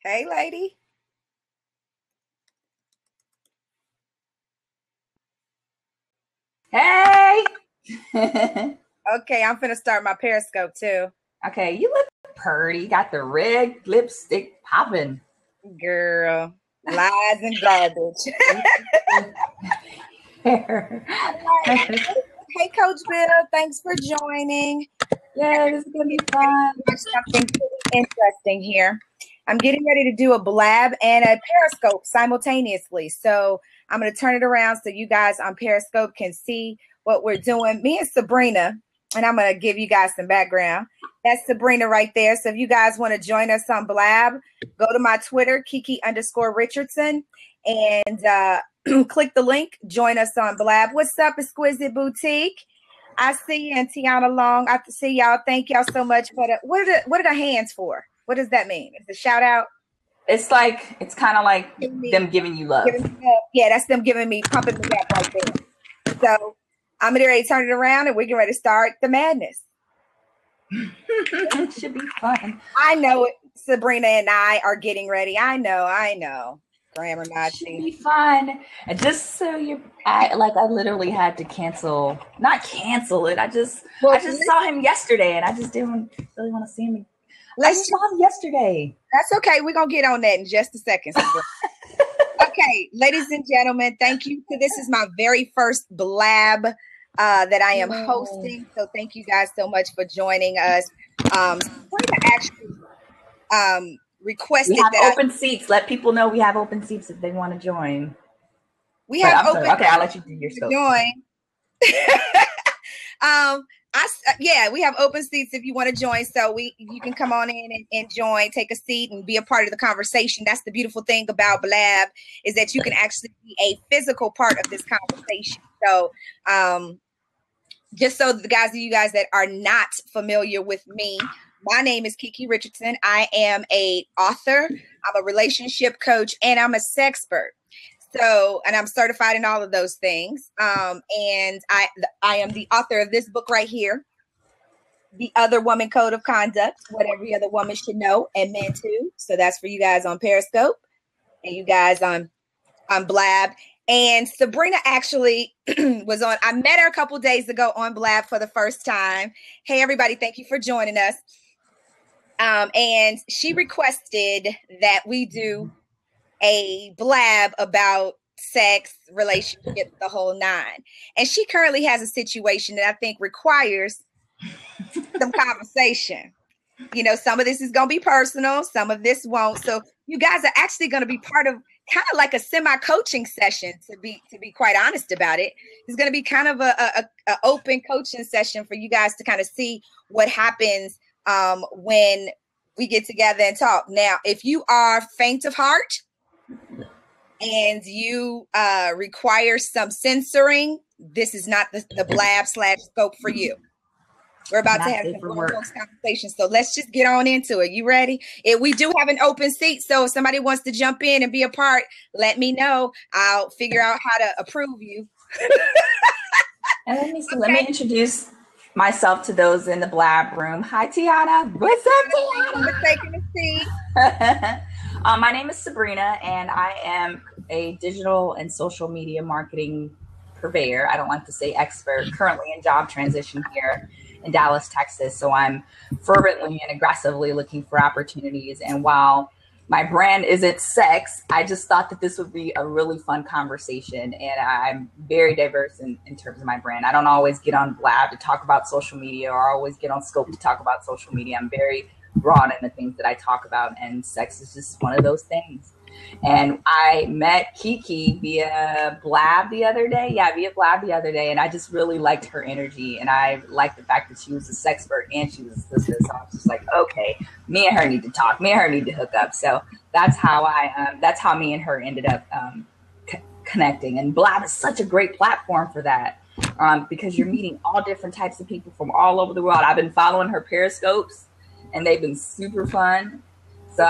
Hey, lady. Hey. Okay, I'm finna start my Periscope too. Okay, you look pretty. Got the red lipstick popping. Girl, lies and garbage. Hey, Coach Bill, thanks for joining. Yeah, this is gonna be fun. Something pretty interesting here. I'm getting ready to do a Blab and a Periscope simultaneously. So I'm going to turn it around so you guys on Periscope can see what we're doing. Me and Sabrina, and I'm going to give you guys some background. That's Sabrina right there. So if you guys want to join us on Blab, go to my Twitter, KiKi_Richardson, and click the link. Join us on Blab. What's up, Exquisite Boutique? I see you and Tiana Long. I see y'all. Thank y'all so much for the. What are the hands for? What does that mean? It's a shout out. It's kind of like them giving you love. Yeah, that's them giving me, pumping me up right there. So I'm ready to turn it around, and we're getting ready to start the madness. It should be fun. I know it. Sabrina and I are getting ready. I know. Grammar Nazi. Should be fun. And just so I literally had to not cancel it. I just saw him yesterday, and I just didn't really want to see him. I saw him yesterday. That's okay. We're going to get on that in just a second. Okay, ladies and gentlemen, thank you. This is my very first Blab that I am hosting. So thank you guys so much for joining us. Requested we have open seats. Let people know we have open seats if they want to join. We have open. Okay, I'll let you do your stuff. Join. We have open seats if you want to join. So you can come on in and join, take a seat, and be a part of the conversation. That's the beautiful thing about Blab, is that you can actually be a physical part of this conversation. So, just so the guys of you guys that are not familiar with me, my name is KiKi Richardson. I am an author, I'm a relationship coach, and I'm a SEXpert. So, and I'm certified in all of those things. And I am the author of this book right here, The Other Woman Code of Conduct, What Every Other Woman Should Know, and Men Too. So that's for you guys on Periscope and you guys on Blab. And Sabrina actually was on, I met her a couple days ago on Blab for the first time. Hey, everybody, thank you for joining us. And she requested that we do a Blab about sex, relationships, the whole nine. And she currently has a situation that I think requires some conversation. You know, some of this is going to be personal, some of this won't. So you guys are actually going to be part of kind of like a semi-coaching session, to be quite honest about it. It's going to be kind of a open coaching session for you guys to kind of see what happens when we get together and talk. Now, if you are faint of heart and you require some censoring, this is not the Blab/scope for you. We're about to have some conversation, so let's just get on into it. You ready? We do have an open seat, so if somebody wants to jump in and be a part, let me know. I'll figure out how to approve you. And let me introduce myself to those in the Blab room. Hi, Tiana. What's up, Tiana? We're taking a seat. My name is Sabrina, and I am a digital and social media marketing purveyor. I don't like to say expert. Currently in job transition here in Dallas, Texas. So I'm fervently and aggressively looking for opportunities. And while my brand isn't sex, I just thought that this would be a really fun conversation. And I'm very diverse in terms of my brand. I don't always get on Blab to talk about social media, or always get on Scope to talk about social media. I'm very broad in the things that I talk about, and sex is just one of those things. And I met KiKi via Blab the other day. And I just really liked her energy. And I liked the fact that she was a SEXpert and she was a sister. So I was just like, okay, me and her need to talk. Me and her need to hook up. So that's how me and her ended up connecting. And Blab is such a great platform for that, because you're meeting all different types of people from all over the world. I've been following her Periscopes, and they've been super fun. So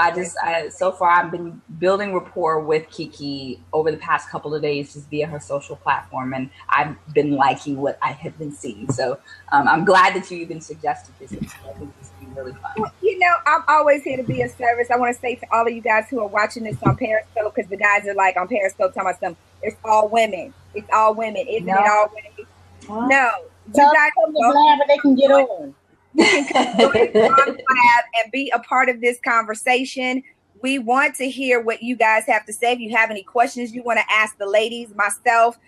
so far I've been building rapport with KiKi over the past couple of days, just via her social platform. And I've been liking what I have been seeing. So I'm glad that you even suggested this. I think this would be really fun. You know, I'm always here to be of service. I want to say to all of you guys who are watching this on Periscope, because the guys are like on Periscope talking about something. It's all women. It's all women. Isn't it all women? What? No. Tell them to Blab and they can get on. You can come join us on Blab and be a part of this conversation. We want to hear what you guys have to say. If you have any questions you want to ask the ladies, myself,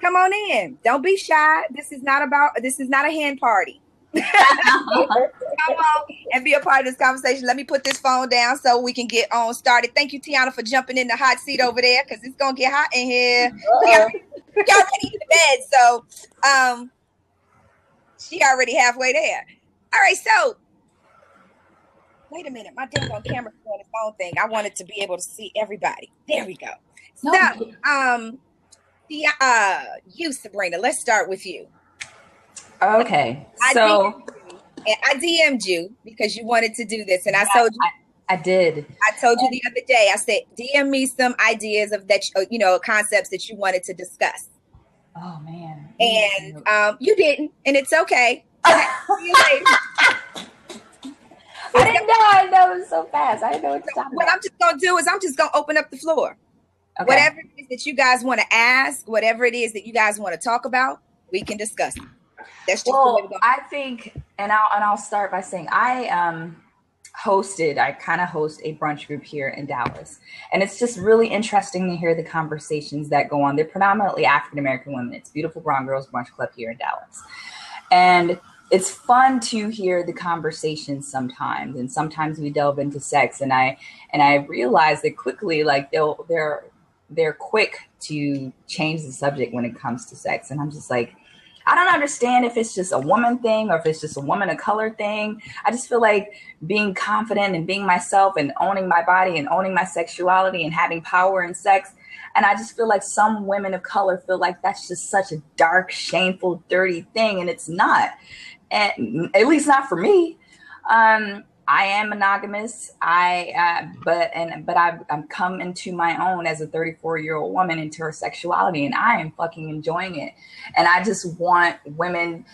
come on in. Don't be shy. This is not a hen party. Come on and be a part of this conversation. Let me put this phone down so we can get on started. Thank you, Tiana, for jumping in the hot seat over there, because it's gonna get hot in here. Y'all ready to bed, so she already halfway there. All right, so wait a minute, my damn camera's doing its own thing. I wanted to be able to see everybody. There we go. So you, Sabrina, let's start with you. Okay, so I DM'd you because you wanted to do this, and I told you. I did. I told you the other day. I said, DM me some ideas of that, concepts that you wanted to discuss. Oh man! And you didn't, and it's okay. See you later. I didn't know. I know it was so fast. I didn't know what to talk about. What I'm just gonna do is I'm just gonna open up the floor. Okay. Whatever it is that you guys want to ask, whatever it is that you guys want to talk about, we can discuss it. That's just the way we're going. I think, and I'll start by saying I kind of host a brunch group here in Dallas, and it's just really interesting to hear the conversations that go on. They're predominantly African American women. It's Beautiful Brown Girls Brunch Club here in Dallas, and it's fun to hear the conversations sometimes. And sometimes we delve into sex, and I realize that quickly, like they're quick to change the subject when it comes to sex, and I'm just like, I don't understand if it's just a woman thing or if it's just a woman of color thing. I just feel like being confident and being myself and owning my body and owning my sexuality and having power in sex. And I just feel like some women of color feel like that's just such a dark, shameful, dirty thing. And it's not, and at least not for me. I am monogamous. But I've come into my own as a 34-year-old woman into her sexuality, and I am fucking enjoying it. And I just want women.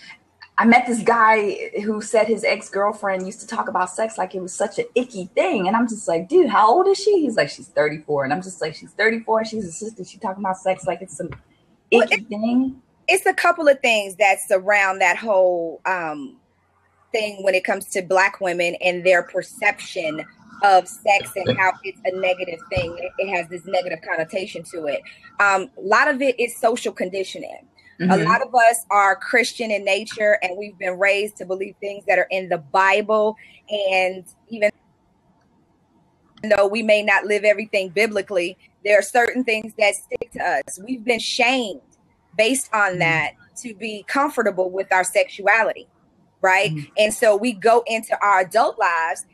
I met this guy who said his ex-girlfriend used to talk about sex like it was such an icky thing. And I'm just like, dude, how old is she? He's like, she's 34. And I'm just like, she's 34. She's a sister. She's talking about sex like it's some icky thing. It's a couple of things that surround that whole thing when it comes to Black women and their perception of sex and how it's a negative thing. It has this negative connotation to it. A lot of it is social conditioning. Mm-hmm. A lot of us are Christian in nature, and we've been raised to believe things that are in the Bible. And even though we may not live everything biblically, there are certain things that stick to us. We've been shamed based on that to be comfortable with our sexuality. Right. Mm-hmm. And so we go into our adult lives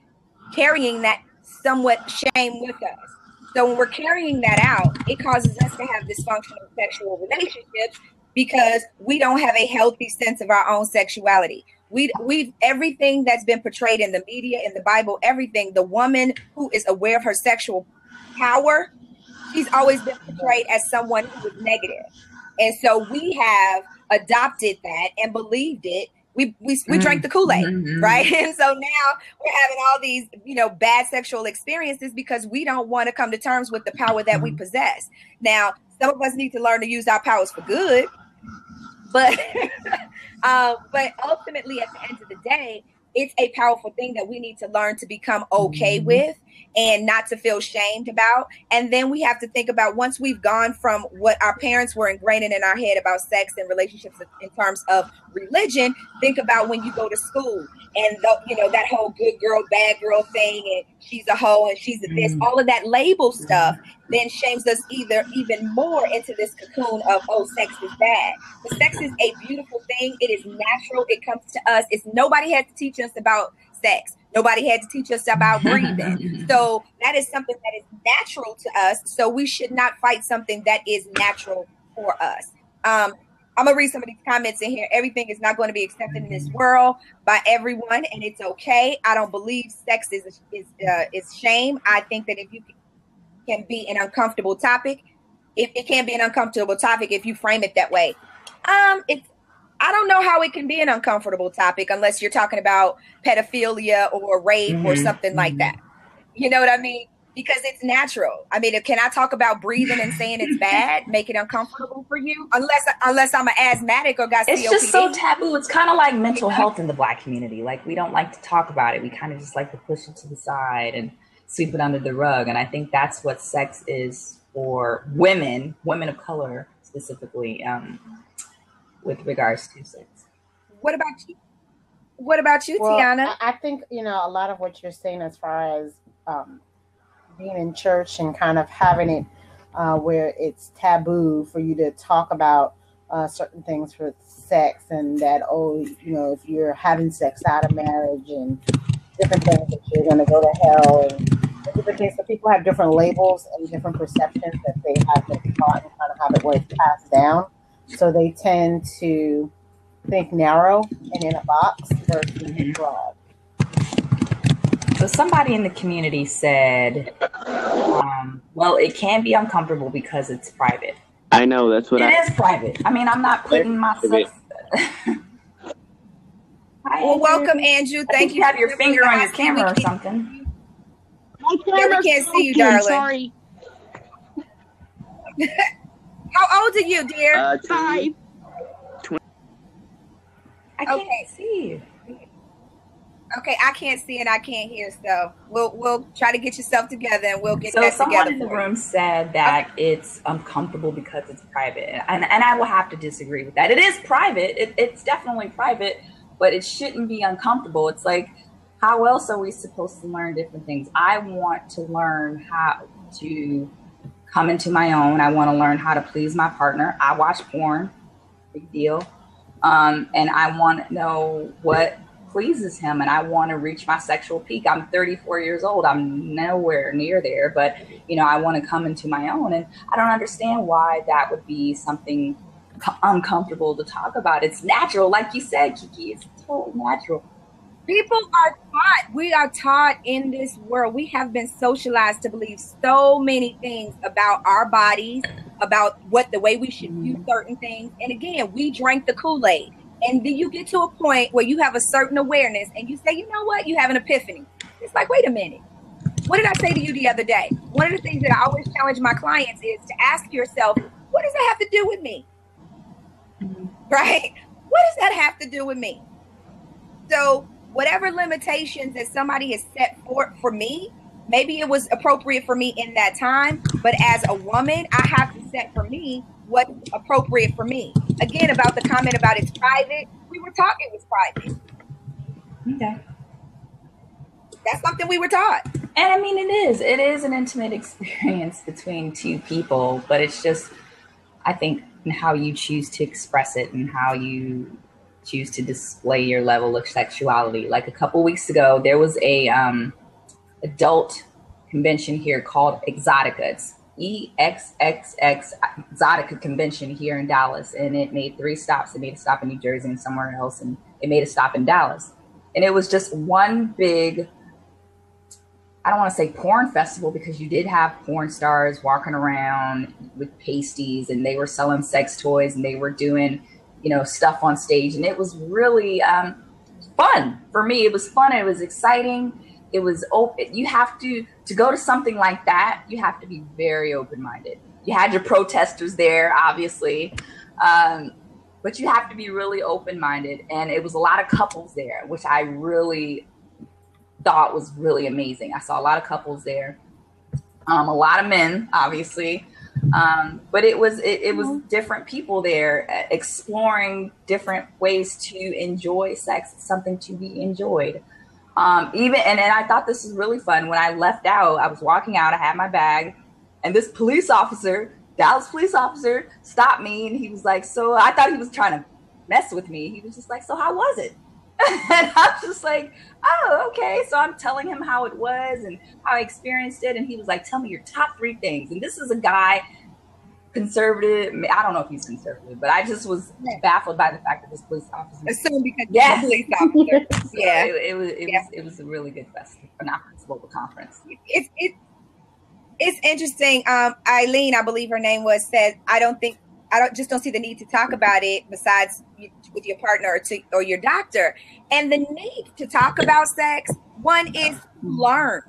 carrying that somewhat shame with us. So when we're carrying that out, it causes us to have dysfunctional sexual relationships because we don't have a healthy sense of our own sexuality. We've everything that's been portrayed in the media, in the Bible, everything, the woman who is aware of her sexual power, she's always been portrayed as someone who is negative. And so we have adopted that and believed it. We drank the Kool-Aid, right? And so now we're having all these, bad sexual experiences because we don't want to come to terms with the power that we possess. Now, some of us need to learn to use our powers for good, but ultimately, at the end of the day, it's a powerful thing that we need to learn to become okay with and not to feel shamed about. And then we have to think about, once we've gone from what our parents were ingraining in our head about sex and relationships in terms of religion, think about when you go to school and that whole good girl, bad girl thing, and she's a hoe and she's a this, all of that label stuff then shames us even more into this cocoon of, oh, sex is bad. But sex is a beautiful thing. It is natural. It comes to us. Nobody had to teach us about sex. Nobody had to teach us about breathing. So that is something that is natural to us. So we should not fight something that is natural for us. I'm going to read some of these comments in here. Everything is not going to be accepted in this world by everyone, and it's okay. I don't believe sex is shame. I think that if you can be an uncomfortable topic, it can be an uncomfortable topic if you frame it that way. I don't know how it can be an uncomfortable topic unless you're talking about pedophilia or rape or something like that. You know what I mean? Because it's natural. I mean, can I talk about breathing and saying it's bad, make it uncomfortable for you? Unless I'm an asthmatic or got COPD. It's just so taboo. It's kind of like mental health in the Black community. Like, we don't like to talk about it. We kind of just like to push it to the side and sweep it under the rug. And I think that's what sex is for women of color specifically, with regards to sex. What about you? What about you, Tiana? I think, a lot of what you're saying as far as being in church and kind of having it where it's taboo for you to talk about certain things for sex, and that, if you're having sex out of marriage and different things, that you're going to go to hell and different things. So people have different labels and different perceptions that they have been taught and kind of have it where it's passed down. So they tend to think narrow and in a box versus broad. So somebody in the community said, well, it can be uncomfortable because it's private. I know, that's what it is private. I mean, I'm not putting myself. Well, welcome, Andrew. Thank you. Have your finger on your camera or something. Yeah, we can't see you, darling. Sorry. How old are you, dear? 5. I can't see you. Okay, I can't see and I can't hear, so we'll try to get yourself together and we'll get that together. So someone in the room said that it's uncomfortable because it's private, and I will have to disagree with that. It is private. It's definitely private, but it shouldn't be uncomfortable. It's like, how else are we supposed to learn different things? I want to learn how to come into my own. I want to learn how to please my partner. I watch porn, big deal, and I want to know what pleases him, and I want to reach my sexual peak. I'm 34 years old. I'm nowhere near there, but I want to come into my own, and I don't understand why that would be something uncomfortable to talk about. It's natural, like you said, KiKi. It's totally natural. People are taught. We are taught in this world. We have been socialized to believe so many things about our bodies, about the way we should view certain things. And again, we drank the Kool-Aid. And then you get to a point where you have a certain awareness and you say, you know what? You have an epiphany. It's like, wait a minute. What did I say to you the other day? One of the things that I always challenge my clients is to ask yourself, what does that have to do with me? Right? What does that have to do with me? So whatever limitations that somebody has set for me, maybe it was appropriate for me in that time, but as a woman, I have to set for me what's appropriate for me. Again, about the comment about it's private, we were taught it was private. Okay. That's something we were taught. And I mean, it is an intimate experience between two people, but it's just, I think, how you choose to express it and how you choose to display your level of sexuality. Like a couple weeks ago, there was a adult convention here called Exotica. It's EXXX Exotica convention here in Dallas, and it made 3 stops. It made a stop in New Jersey and somewhere else, and it made a stop in Dallas. And it was just one big, I don't want to say porn festival, because you did have porn stars walking around with pasties, and they were selling sex toys, and they were doing, stuff on stage, and it was really fun for me. It was fun. It was exciting. It was open. You have to go to something like that, you have to be very open-minded. You had your protesters there, obviously, but you have to be really open-minded. And it was a lot of couples there, which I really thought was really amazing. I saw a lot of couples there, a lot of men, obviously, but it was different people there exploring different ways to enjoy sex, something to be enjoyed. And then I thought this was really fun. When I left out, I was walking out, I had my bag, and this Dallas police officer stopped me, and he was like, so I thought he was trying to mess with me. He was just like, so how was it? And I was just like, oh, okay. So I'm telling him how it was and how I experienced it. And he was like, tell me your top 3 things. And this is a guy, conservative. I don't know if he's conservative, but I just was baffled by the fact that this police officer. Assume because he's a police officer. So yeah, it was a really good festival, not festival, but conference. It's interesting. Eileen, I believe her name was, said, I don't see the need to talk about it besides with your partner or your doctor. And the need to talk about sex, one is to learn.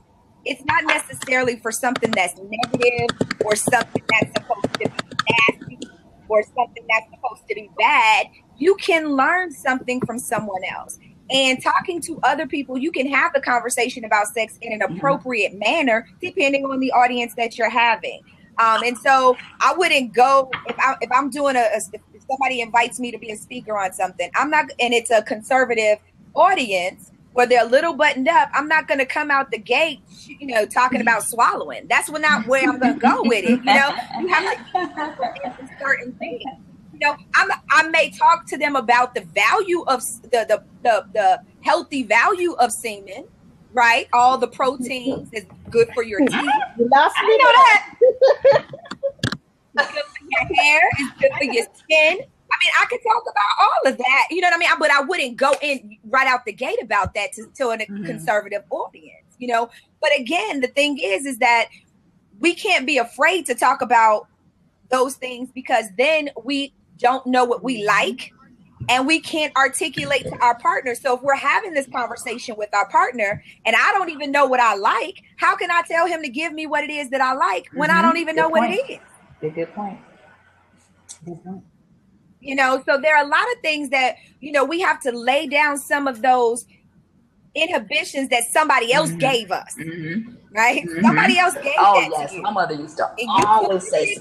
It's not necessarily for something that's negative or something that's supposed to be nasty or something that's supposed to be bad. You can learn something from someone else. And talking to other people, you can have the conversation about sex in an appropriate manner, depending on the audience that you're having. And so I wouldn't go if I'm doing if somebody invites me to be a speaker on something, I'm not, and it's a conservative audience where they're a little buttoned up, I'm not going to come out the gate, talking about swallowing. That's not where I'm going to go with it. You have to certain things. I may talk to them about the value of the healthy value of semen, right? All the proteins is good for your teeth. You lost me. I know that. It's good for your hair. It's good for your skin. I mean, I could talk about all of that. You know what I mean? But I wouldn't go in right out the gate about that to a conservative audience. But again, the thing is that we can't be afraid to talk about those things, because then we don't know what we like and we can't articulate to our partner. So if we're having this conversation with our partner and I don't even know what I like, how can I tell him to give me what it is that I like when I don't even know what it is? Good point. So there are a lot of things that, we have to lay down some of those inhibitions that somebody else gave us, right? Somebody else gave that to you. My mother used to always say,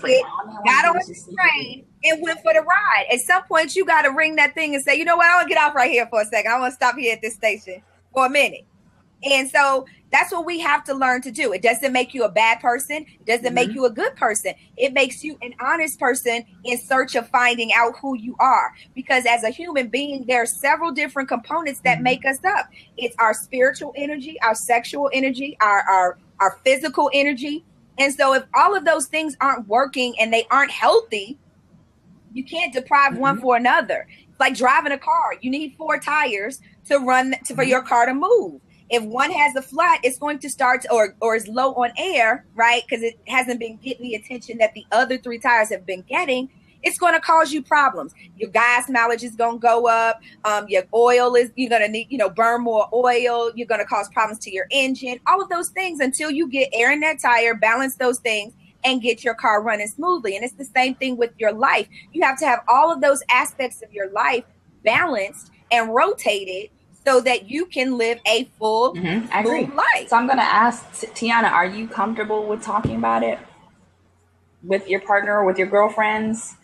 got on the train and went for the ride. At some point, you got to ring that thing and say, you know what? I want to get off right here for a second. I want to stop here at this station for a minute. And so that's what we have to learn to do. It doesn't make you a bad person. It doesn't make you a good person. It makes you an honest person in search of finding out who you are. Because as a human being, there are several different components that make us up. It's our spiritual energy, our sexual energy, our physical energy. And so if all of those things aren't working and they aren't healthy, you can't deprive one for another. It's like driving a car. You need 4 tires for your car to move. If one has a flat, it's going to start or is low on air, right? Because it hasn't been getting the attention that the other 3 tires have been getting. It's going to cause you problems. Your gas mileage is going to go up. Your oil you're going to need, burn more oil. You're going to cause problems to your engine. All of those things until you get air in that tire, balance those things, and get your car running smoothly. And it's the same thing with your life. You have to have all of those aspects of your life balanced and rotated so that you can live a full life. So I'm going to ask Tiana, are you comfortable with talking about it with your partner or with your girlfriends?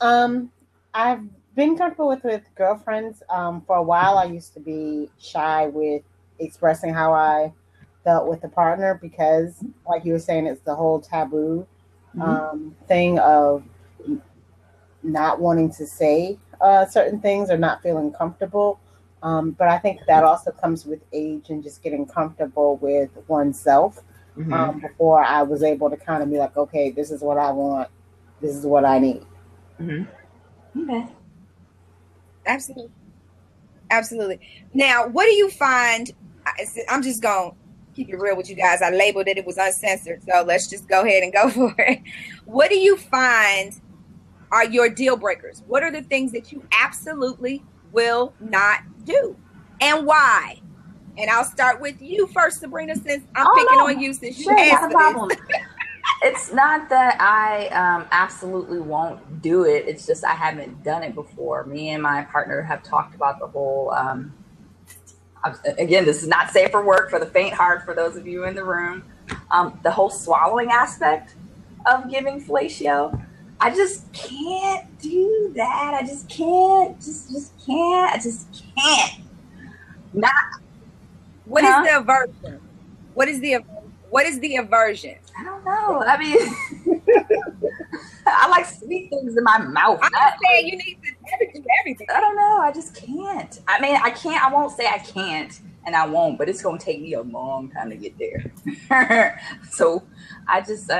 I've been comfortable with girlfriends. For a while, I used to be shy with expressing how I felt with the partner because, like you were saying, it's the whole taboo thing of not wanting to say certain things or not feeling comfortable. But I think that also comes with age and just getting comfortable with oneself. Before I was able to kind of be like, okay, this is what I want. This is what I need. Okay. Absolutely. Now, what do you find? I'm just going to keep it real with you guys. I labeled it was uncensored. So let's just go ahead and go for it. What do you find are your deal breakers? What are the things that you absolutely will not do, and why? And I'll start with you first, Sabrina, since I'm picking on you since you asked for this. It's not that I absolutely won't do it. It's just I haven't done it before. Me and my partner have talked about the whole, again, this is not safe for work for the faint heart, for those of you in the room, the whole swallowing aspect of giving fellatio. I just can't do that. I just can't. Just can't. I just can't. Not. What is the aversion? What is the aversion? I don't know. I mean, I like sweet things in my mouth. I'm not saying you need to do everything. I don't know. I just can't. I mean, I can't. I won't say I can't, and I won't. But it's gonna take me a long time to get there. So I just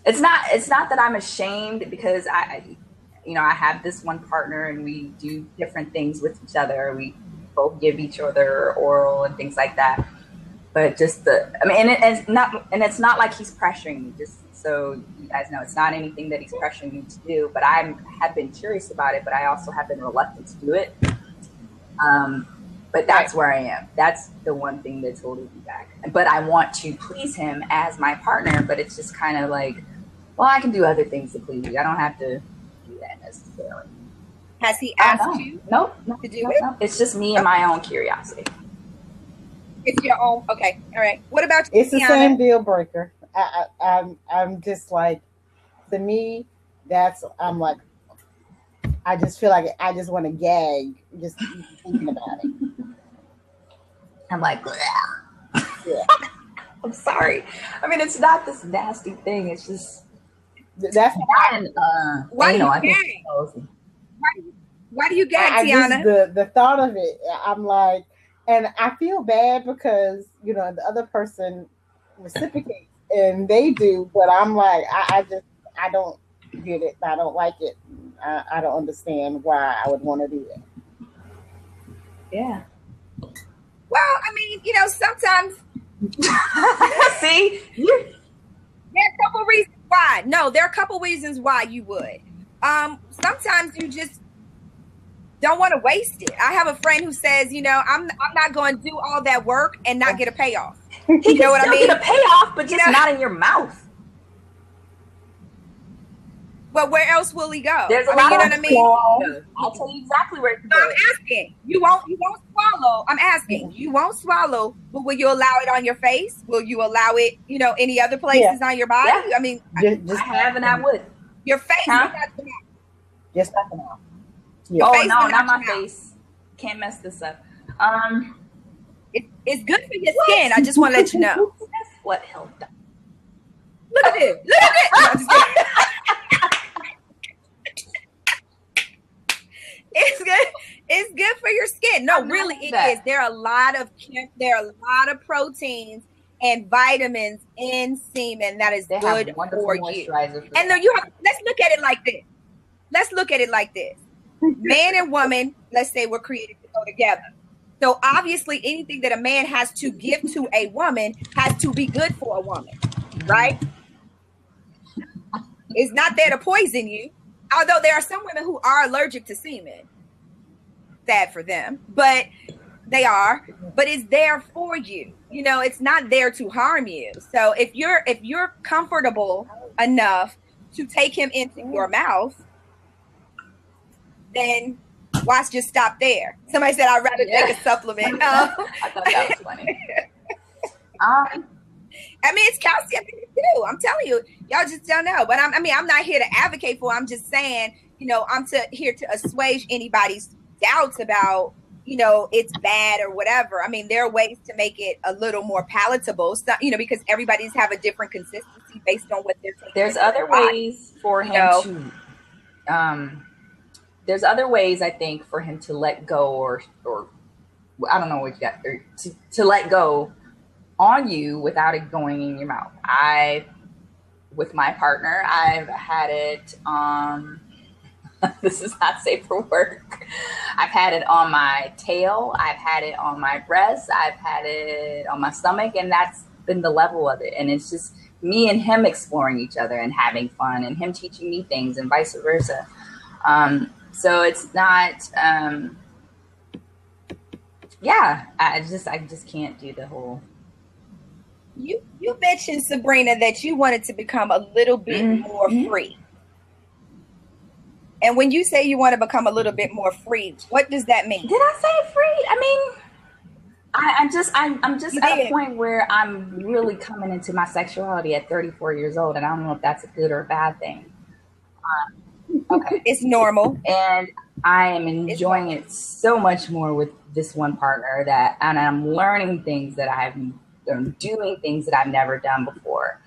It's not that I'm ashamed, because I have this one partner and we do different things with each other. We both give each other oral and things like that. but just it's not like he's pressuring me, just so you guys know, it's not anything that he's pressuring me to do, but I have been curious about it, but I also have been reluctant to do it. But that's where I am. That's the one thing that's holding me back. But I want to please him as my partner, but it's just kind of like, well, I can do other things to please you. I don't have to do that necessarily. Has he asked you Nope, to do it? Nope. It's just me and my own curiosity. It's your own. Okay. All right. What about you, It's the same deal breaker. I'm just like, to me, I'm like, I just feel like I just want to gag just thinking about it. I'm like, yeah. I'm sorry. I mean, it's not this nasty thing. It's just that's why do you gag? Why do you gag, Tiana? The thought of it, I'm like, and I feel bad because the other person reciprocates and they do, but I'm like, I don't get it. I don't like it. I don't understand why I would want to do it. Yeah. Well, I mean, sometimes. See, there are a couple reasons why. No, there are a couple reasons why you would. Sometimes you just don't want to waste it. I have a friend who says, I'm not going to do all that work and not get a payoff. You know what I mean? Get a payoff, but just not in your mouth. But where else will he go? There's a lot of I'll tell you exactly where to go. I'm asking. You won't swallow. I'm asking. You won't swallow, but will you allow it on your face? Will you allow it, any other places on your body? Yeah. I mean, just I have and I would. Your face. Just not the mouth. Yeah. Oh, no, not my face. Can't mess this up. It's good for your skin. I just want to let you know. That's what helped. Look at it. Look at it. No, I'm just kidding. It's good for your skin. No, really, it is. There are a lot of proteins and vitamins in semen that is good for you. And then let's look at it like this. Man and woman, let's say we're created to go together. So obviously anything that a man has to give to a woman has to be good for a woman, right? It's not there to poison you. Although there are some women who are allergic to semen. Sad for them, but they are. But it's there for you. It's not there to harm you. So if you're comfortable enough to take him into your mouth, then why just stop there? Somebody said I'd rather take a supplement. I thought that was funny. I mean, it's calcium in it too. I'm telling you, y'all just don't know. But I'm not here to advocate for it. I'm just saying, I'm here to assuage anybody's doubts about, it's bad or whatever. I mean, there are ways to make it a little more palatable, so, because everybody's have a different consistency based on what they're taking. There's other ways for him there's other ways, I think, for him to let go or I don't know what you got, or to let go on you without it going in your mouth. With my partner, I've had it this is not safe for work. I've had it on my tail. I've had it on my breast. I've had it on my stomach, and that's been the level of it. And it's just me and him exploring each other and having fun, and him teaching me things and vice versa. So it's not, I just can't do the whole. You mentioned, Sabrina, that you wanted to become a little bit more free. And when you say you want to become a little bit more free, what does that mean? Did I say free? I mean, I'm just at a point where I'm really coming into my sexuality at 34 years old, and I don't know if that's a good or a bad thing. Okay, it's normal, and I am enjoying it so much more with this one partner and I'm learning things that I'm doing things that I've never done before.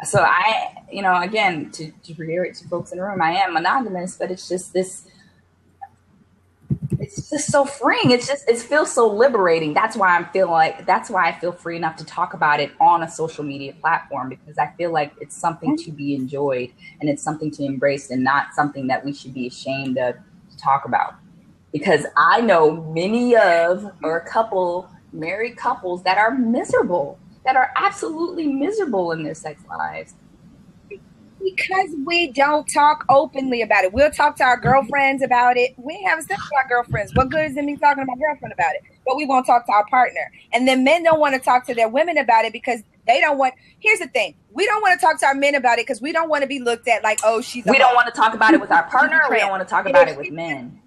So I, again, to reiterate to folks in the room, I am monogamous, but it's just it's just so freeing. It feels so liberating. That's why I feel free enough to talk about it on a social media platform, because I feel like it's something to be enjoyed and it's something to embrace and not something that we should be ashamed of to talk about. Because I know a couple married couples that are miserable, that are absolutely miserable in their sex lives. Because we don't talk openly about it. We'll talk to our girlfriends about it. We ain't having sex with our girlfriends. What good is it me talking to my girlfriend about it? But we won't talk to our partner. And then men don't want to talk to their women about it because they don't want. Here's the thing: we don't want to talk to our men about it because we don't want to be looked at like, oh, she's. We don't want to talk about it with our partner. We don't want to talk about it with men.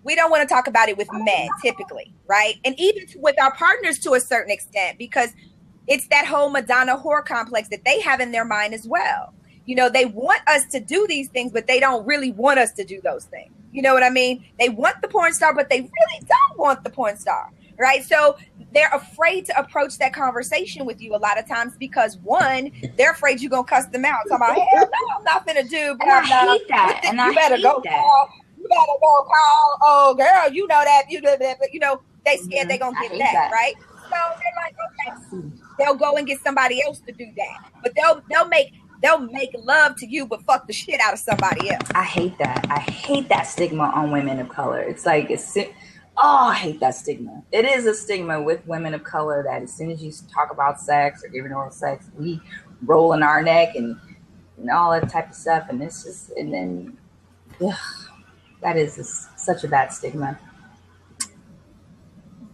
We don't want to talk about it with men, typically, right? And even with our partners to a certain extent, because it's that whole Madonna whore complex that they have in their mind as well. You know, they want us to do these things, but they don't really want us to do those things. You know what I mean? They want the porn star, but they really don't want the porn star, right? So they're afraid to approach that conversation with you a lot of times because, one, they're afraid you're going to cuss them out. Talking about, hell no, I'm not going to do. Blah, and I hate that. And I better hate go that. call. You better go call. Oh, girl, you know that. You know that. But, you know, they scared they're going to get that, right? So they're like, okay, they'll go and get somebody else to do that. But they'll make love to you, but fuck the shit out of somebody else. I hate that. I hate that stigma on women of color. It's like, I hate that stigma. It is a stigma with women of color that as soon as you talk about sex or giving oral sex, we roll in our neck and all that type of stuff. And it's just, and then, that is such a bad stigma.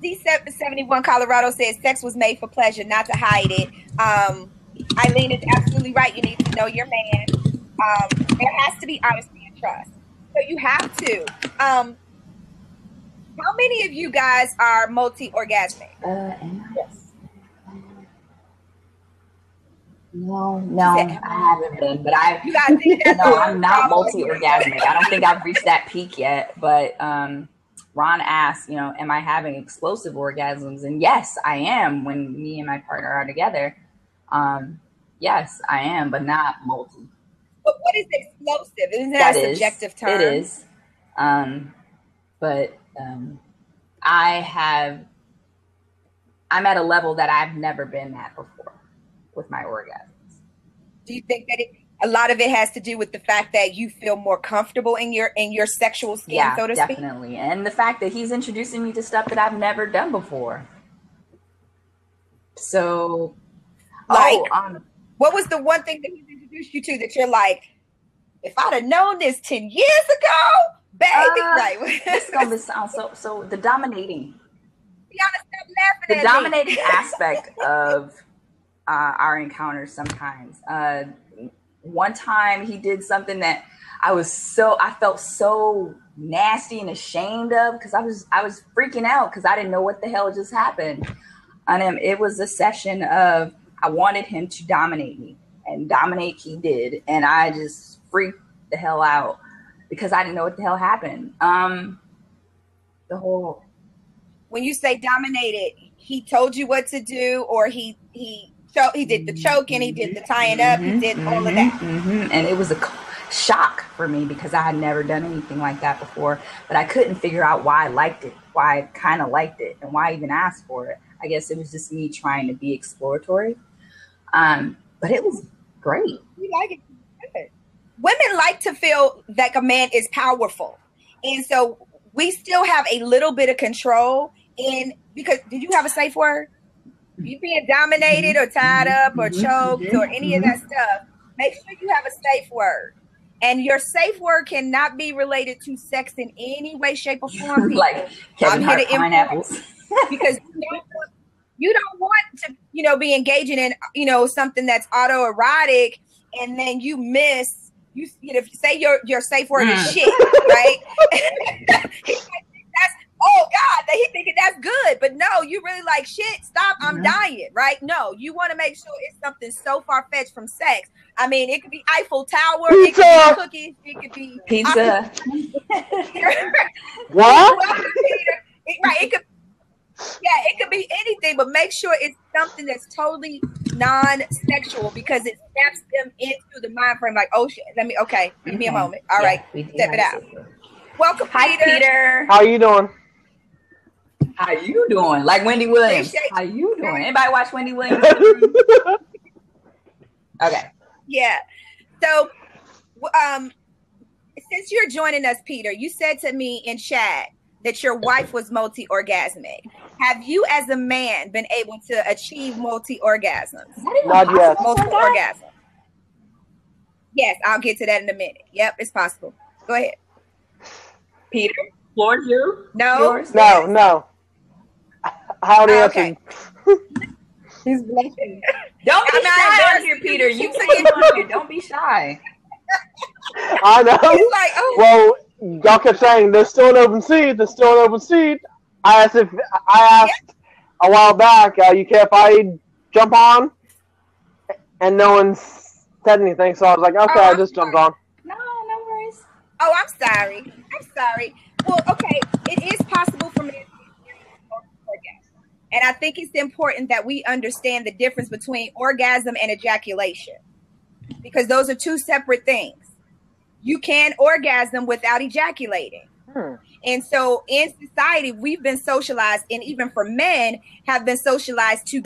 D771 Colorado says sex was made for pleasure, not to hide it. Eileen is absolutely right. You need to know your man. There has to be honesty and trust. So you have to. How many of you guys are multi-orgasmic? Yes. No, I haven't been, but You guys think that's no, I'm not multi-orgasmic. I don't think I've reached that peak yet, but Ron asked, you know, am I having explosive orgasms? And yes, I am when me and my partner are together. Yes, I am, but not multi. But what is explosive? Isn't that a subjective term? It is. But I'm at a level that I've never been at before with my orgasms. Do you think that a lot of it has to do with the fact that you feel more comfortable in your sexual skin, so to speak? Yeah, definitely. And the fact that he's introducing me to stuff that I've never done before. So, what was the one thing that he's introduced you to that you're like, if I'd have known this 10 years ago, baby, right? It's gonna sound so the dominating. Be honest, stop laughing the dominating aspect of our encounters sometimes. One time he did something that I felt so nasty and ashamed of because I was freaking out because I didn't know what the hell just happened. And it was a session of I wanted him to dominate me, and dominate he did, and I just freaked the hell out because I didn't know what the hell happened. When you say dominated, he told you what to do, or he did the choking, he did the tying up, he did all of that. And it was a shock for me because I had never done anything like that before, but I couldn't figure out why I liked it, why I kind of liked it, and why I even asked for it. I guess it was just me trying to be exploratory. But it was great. You like it. Good. Women like to feel like a man is powerful. And so we still have a little bit of control because did you have a safe word? You being dominated or tied up or choked or any of that stuff, make sure you have a safe word. And your safe word cannot be related to sex in any way, shape, or form. Like Kevin Hart pineapples. Because you don't want to, be engaging in, something that's autoerotic, and then you miss. Say your safe word is shit, right? Oh God, he thinking that's good, but no, you really like shit. Stop, I'm dying, right? No, you want to make sure it's something so far fetched from sex. I mean, it could be Eiffel Tower, it could be cookies, it could be pizza. What? Right? It could be anything, but make sure it's something that's totally non-sexual because it snaps them into the mind frame. Like, oh shit, give me a moment. All right, step it out. Welcome, Hi, Peter. How you doing? How you doing? Like Wendy Williams. How you doing? Anybody watch Wendy Williams? Okay. Yeah. So, since you're joining us, Peter, you said to me in chat that your wife was multi-orgasmic. Have you as a man been able to achieve multi-orgasms? Not yet. Multiple orgasms. Yes, I'll get to that in a minute. Yep, it's possible. Go ahead. Peter, floor you? No. Yours? No. How do you Okay. He's blushing. Don't be shy on here, Peter. You can get on here. Don't be shy. I know. He's like, oh. Well, y'all kept saying there's still an open seat. There's still an open seat. I asked a while back, you care if I jump on? And no one said anything, so I was like, okay, I just jumped on. No worries. Oh, I'm sorry. Well, okay, it is possible for men to experience orgasm. And I think it's important that we understand the difference between orgasm and ejaculation, because those are two separate things. You can orgasm without ejaculating. And so in society, we've been socialized, and even for men have been socialized to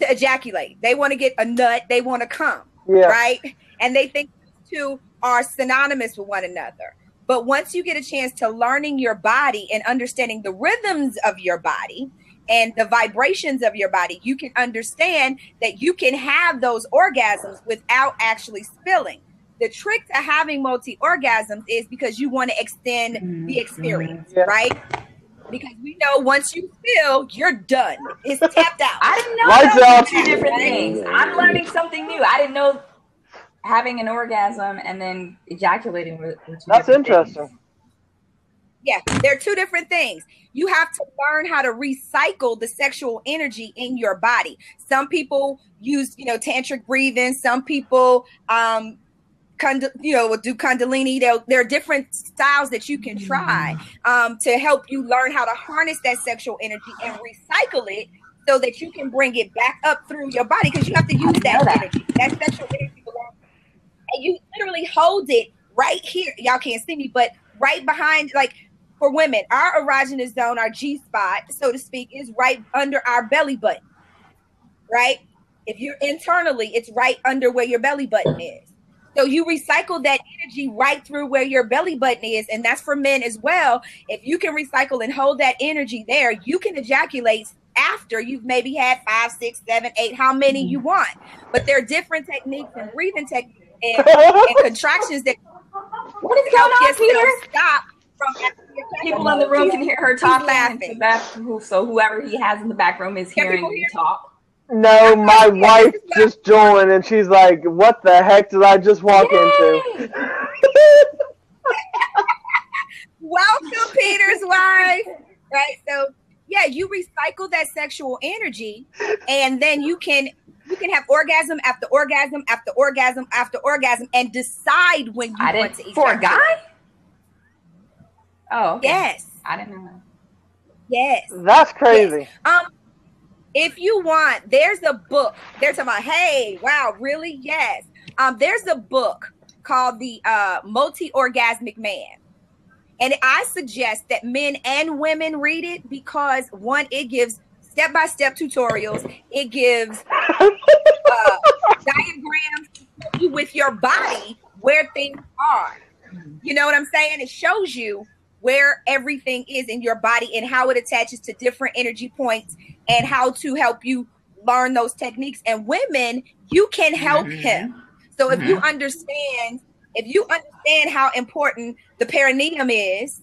ejaculate. They want to get a nut. They want to come, right? And they think these two are synonymous with one another. But once you get a chance to learning your body and understanding the rhythms of your body and the vibrations of your body, you can understand that you can have those orgasms without actually spilling. The trick to having multi-orgasms is because you want to extend the experience, right? Because we know once you spill, you're done. It's tapped out. I didn't know those were two different things. I'm learning something new. I didn't know having an orgasm and then ejaculating were two That's different interesting. things. Yeah, they're two different things. You have to learn how to recycle the sexual energy in your body. Some people use, tantric breathing. Some people, will do Kundalini. There are different styles that you can try to help you learn how to harness that sexual energy and recycle it so that you can bring it back up through your body, because you have to use that energy. That sexual energy belongs. And you literally hold it right here. Y'all can't see me, but right behind, like for women, our erogenous zone, our G spot, so to speak, is right under our belly button, right? If you're internally, it's right under where your belly button is. So you recycle that energy right through where your belly button is. And that's for men as well. If you can recycle and hold that energy there, you can ejaculate after you've maybe had 5, 6, 7, 8, how many you want. But there are different techniques and breathing techniques and contractions that What is going on, Peter? Stop from people in the room can hear her talking. So whoever he has in the back room is hearing you talk. No, my wife just joined and she's like, what the heck did I just walk into? Welcome, Peter's wife. Right? So yeah, you recycle that sexual energy, and then you can have orgasm after orgasm after orgasm after orgasm and decide when you want to eat. For a guy? Oh, okay. Yes. I didn't know that. Yes. That's crazy. Yes. If you want, there's a book. They're talking about, hey, wow, really? Yes. There's a book called The Multi-Orgasmic Man. And I suggest that men and women read it because, one, it gives step-by-step tutorials. It gives diagrams to show you with your body where things are. You know what I'm saying? It shows you where everything is in your body and how it attaches to different energy points and how to help you learn those techniques. And women, you can help him. So if you understand how important the perineum is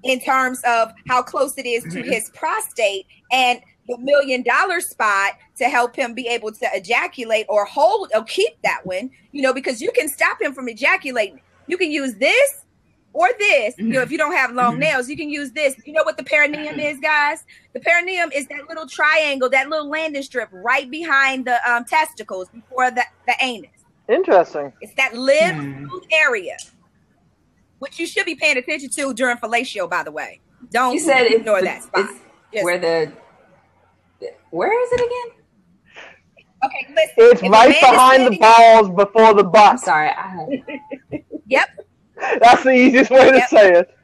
in terms of how close it is to his prostate, and the $1 million spot to help him be able to ejaculate or hold or keep that one, because you can stop him from ejaculating. You can use this or this. If you don't have long nails, you can use this. You know what the perineum is, guys? The perineum is that little triangle, that little landing strip right behind the testicles before the anus. Interesting. It's that smooth area, which you should be paying attention to during fellatio, by the way. Don't ignore that spot. Where is it again? Okay, listen. It's right behind the balls before the butt. I'm sorry. Yep. That's the easiest way to say it.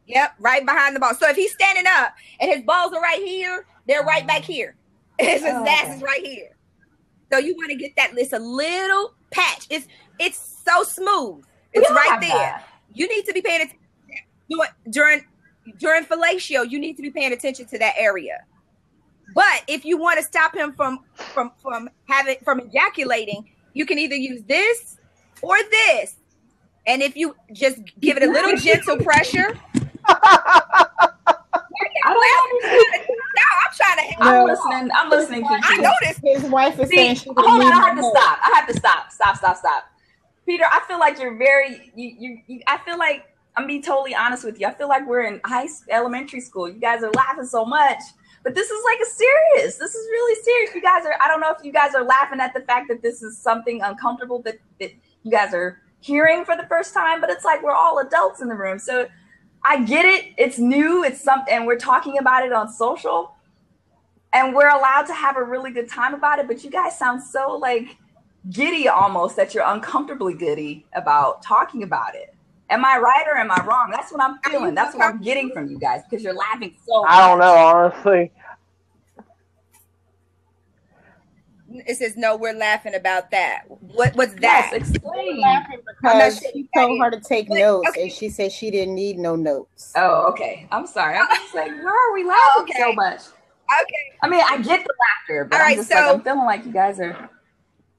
Yep, right behind the balls. So if he's standing up and his balls are right here, they're right back here. His ass is right here. So you want to get that. It's a little patch. It's so smooth. It's right there. You need to be paying attention. during fellatio, you need to be paying attention to that area. But if you want to stop him from ejaculating, you can either use this or this. And if you just give it a little gentle pressure. I'm listening, Kiki. I noticed his wife is saying she hold on, I have to stop. Stop. Peter, I feel like you're very I feel like I'm being totally honest with you. I feel like we're in elementary school. You guys are laughing so much. But this is like this is really serious. You guys are, I don't know if you guys are laughing at the fact that this is something uncomfortable that you guys are hearing for the first time, but it's like we're all adults in the room. So I get it. It's new. It's something, and we're talking about it on social, and we're allowed to have a really good time about it. But you guys sound so like giddy almost that you're uncomfortably giddy about talking about it. Am I right or am I wrong? That's what I'm feeling. That's what I'm getting from you guys because you're laughing so much. I don't know, honestly. It says, no, we're laughing about that. What's that? Yes, explain. Laughing because she told her to take notes, and she said she didn't need no notes. Oh, okay. I'm sorry. I'm just like, where are we laughing so much? Okay. I mean, I get the laughter, but I'm feeling like you guys are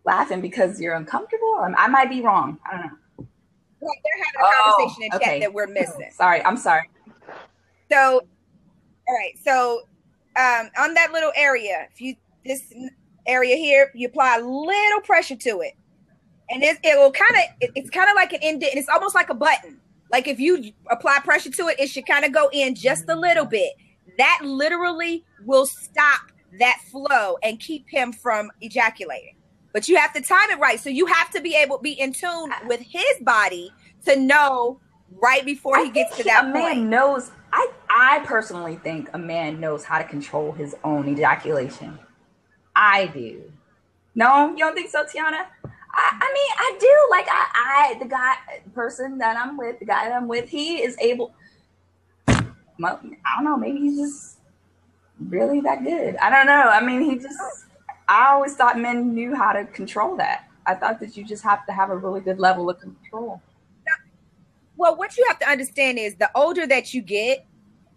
laughing because you're uncomfortable. I might be wrong. I don't know. Well, they're having a conversation in chat that we're missing. I'm sorry. So, all right. So, on that little area, this area here, you apply a little pressure to it, and it's kind of like an indent, and it's almost like a button. Like if you apply pressure to it, it should kind of go in just a little bit. That literally will stop that flow and keep him from ejaculating. But you have to time it right. So you have to be in tune with his body to know right before he gets to that point. Man knows. I personally think a man knows how to control his own ejaculation. I do. No, you don't think so, Tiana? I mean, I do. Like the guy that I'm with, he is able. Well, I don't know. Maybe he's just really that good. I don't know. I mean, I always thought men knew how to control that. I thought that you just have to have a really good level of control. Well, what you have to understand is the older that you get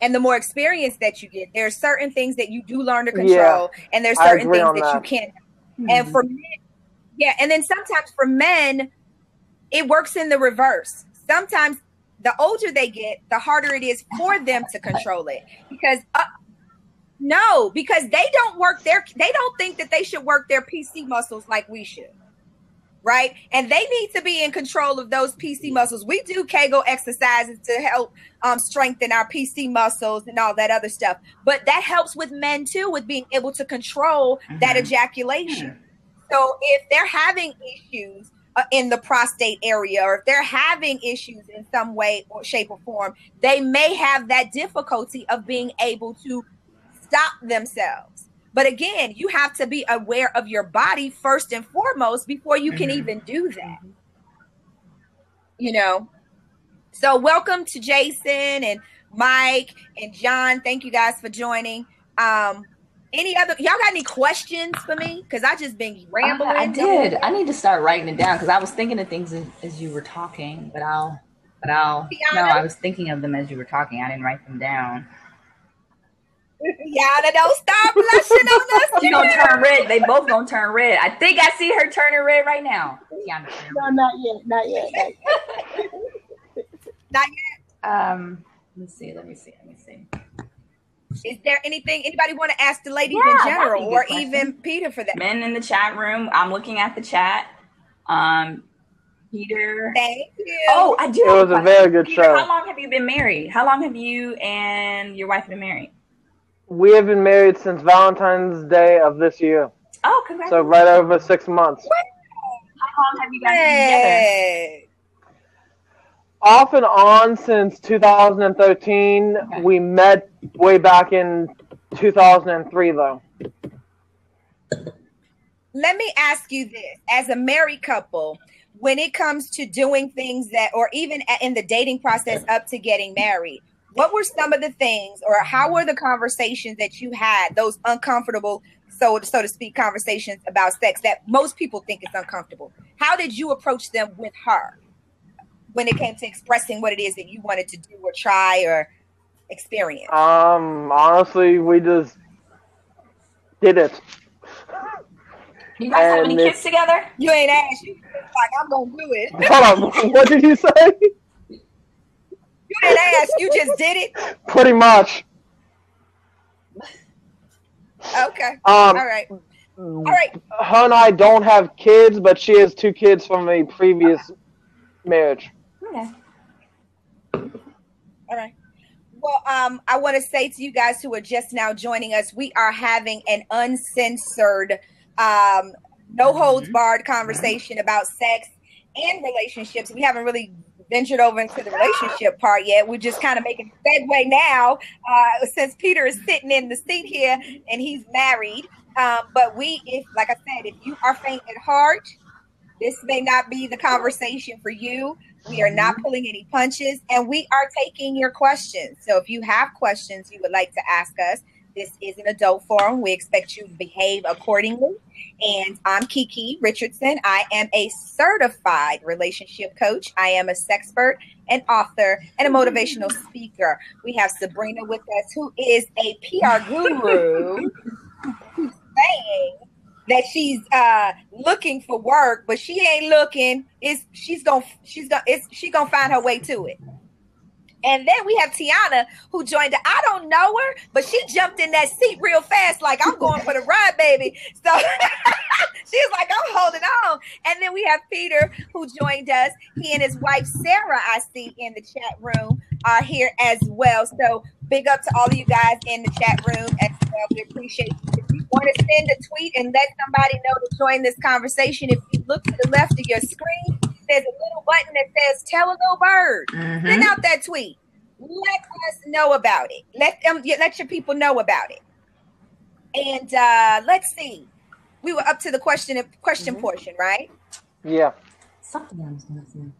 and the more experience that you get, there are certain things that you do learn to control, and there's certain things that you can't. Mm-hmm. And for men, and then sometimes for men, it works in the reverse. Sometimes the older they get, the harder it is for them to control it because they don't think that they should work their PC muscles like we should. Right. And they need to be in control of those PC muscles. We do Kegel exercises to help strengthen our PC muscles and all that other stuff. But that helps with men, too, with being able to control that ejaculation. So if they're having issues in the prostate area, or if they're having issues in some way or shape or form, they may have that difficulty of being able to stop themselves. But again, you have to be aware of your body first and foremost before you can even do that. You know, so welcome to Jason and Mike and John. Thank you guys for joining. Y'all got any questions for me? Because I just been rambling. I did. I need to start writing it down because I was thinking of things as you were talking, but I was thinking of them as you were talking. I didn't write them down. Yana, don't stop blushing on us. She's gonna turn red. They both gonna turn red. I think I see her turning red right now. No, not yet. Not yet. Let me see. Is there anybody want to ask the ladies in general, or even Peter for that? Men in the chat room. I'm looking at the chat. Peter. Thank you. Oh, I do. It was a very good Peter, show. how long have you been married? How long have you and your wife been married? We have been married since Valentine's Day of this year. Oh, congratulations. So right over 6 months. How long have you guys been together? Off and on since 2013. Okay. We met way back in 2003, though. Let me ask you this. As a married couple, when it comes to doing things or even in the dating process up to getting married, what were some of the things, or how were the conversations that you had, those uncomfortable, so to speak, conversations about sex that most people think is uncomfortable? How did you approach them with her? when it came to expressing what it is that you wanted to do or try or experience? Honestly, we just did it. You guys have any kids together? You ain't asked. You like, I'm gonna do it. Hold on, what did you say? You didn't ask. You just did it. Pretty much. Okay. All right. All right. Her and I don't have kids, but she has 2 kids from a previous marriage. Okay. All right. Well, I want to say to you guys who are just now joining us, we are having an uncensored, no holds barred conversation about sex and relationships. We haven't really ventured over into the relationship part yet. We're just kind of making a segue now, since Peter is sitting in the seat here and he's married. But like I said, if you are faint at heart, this may not be the conversation for you. We are not pulling any punches, and we are taking your questions. So if you have questions you would like to ask us, this is an adult forum. We expect you to behave accordingly. And I'm KiKi Richardson. I am a certified relationship coach. I am a SEXpert, an author, and a motivational speaker. We have Sabrina with us, who is a PR guru, who's saying that she's looking for work, but she ain't looking. She's gonna find her way to it. And then we have Tiana, who joined. I don't know her, but she jumped in that seat real fast, like I'm going for the ride, baby. So she's like, I'm holding on. And then we have Peter, who joined us. He and his wife Sarah, I see in the chat room, are here as well. So big up to all of you guys in the chat room as well. We appreciate you. If you want to send a tweet and let somebody know to join this conversation, if you look to the left of your screen, there's a little button that says "Tell a Little Bird." Send out that tweet. Let us know about it. Let your people know about it. And let's see. We were up to the question portion, right? Yeah. Something else. Nothing.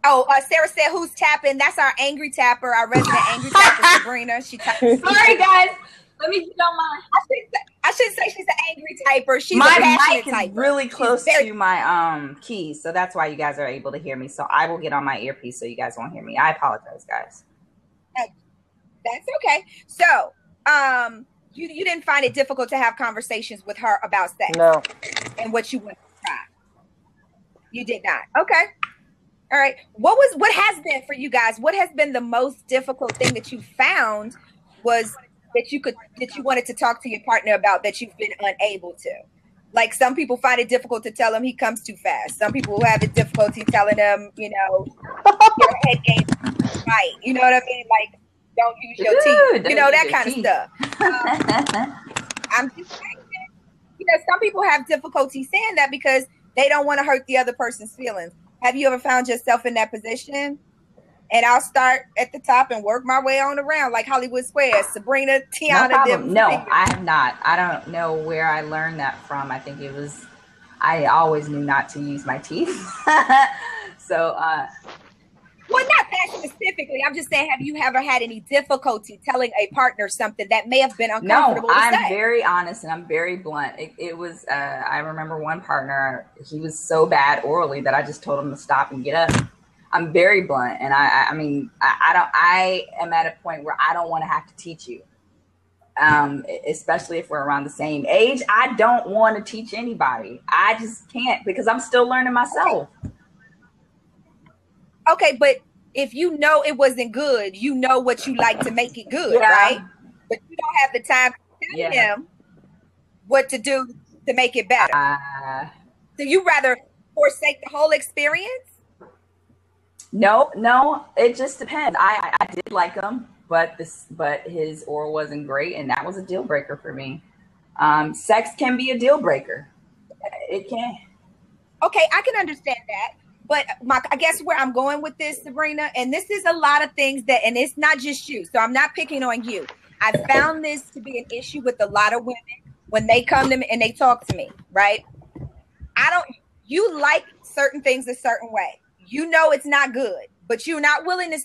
Oh, Sarah said, "Who's tapping?" That's our angry tapper, our resident angry tapper, Sabrina. She tapped. Sorry, guys. Let me get on my. I should say she's an angry typer. She's my a passionate mic is typer. really close to my keys, so that's why you guys are able to hear me. So I will get on my earpiece so you guys won't hear me. I apologize, guys. That's okay. So, you didn't find it difficult to have conversations with her about sex? No. And what you want to try? You did not. Okay. All right. What has been for you guys? What has been the most difficult thing that you found was that you wanted to talk to your partner about that you've been unable to? Like, some people find it difficult to tell him he comes too fast. Some people who have difficulty telling him, your head game right. You know what I mean? Like, don't use your teeth. That kind of stuff. I'm just saying that, some people have difficulty saying that because they don't want to hurt the other person's feelings. Have you ever found yourself in that position? And I'll start at the top and work my way on around like Hollywood Squares. Sabrina, Tiana. No, I have not. I don't know where I learned that from. I think I always knew not to use my teeth. So, well, not that specifically. I'm just saying, have you ever had any difficulty telling a partner something that may have been uncomfortable to say? I'm very honest and I'm very blunt. It was, I remember one partner, he was so bad orally that I just told him to stop and get up. I'm very blunt, and I am at a point where I don't want to have to teach you, especially if we're around the same age. I don't want to teach anybody. I just can't because I'm still learning myself. Okay, but if you know it wasn't good, you know what you like to make it good, right? But you don't have the time to tell him what to do to make it better. So you rather forsake the whole experience? No, it just depends. I did like him, but his oral wasn't great, and that was a deal breaker for me. Sex can be a deal breaker. It can. Okay, I can understand that. But I guess where I'm going with this, Sabrina, and this is a lot of things and it's not just you, so I'm not picking on you. I found this to be an issue with a lot of women when they come to me and they talk to me, right? You like certain things a certain way. You know it's not good, but you're not willing to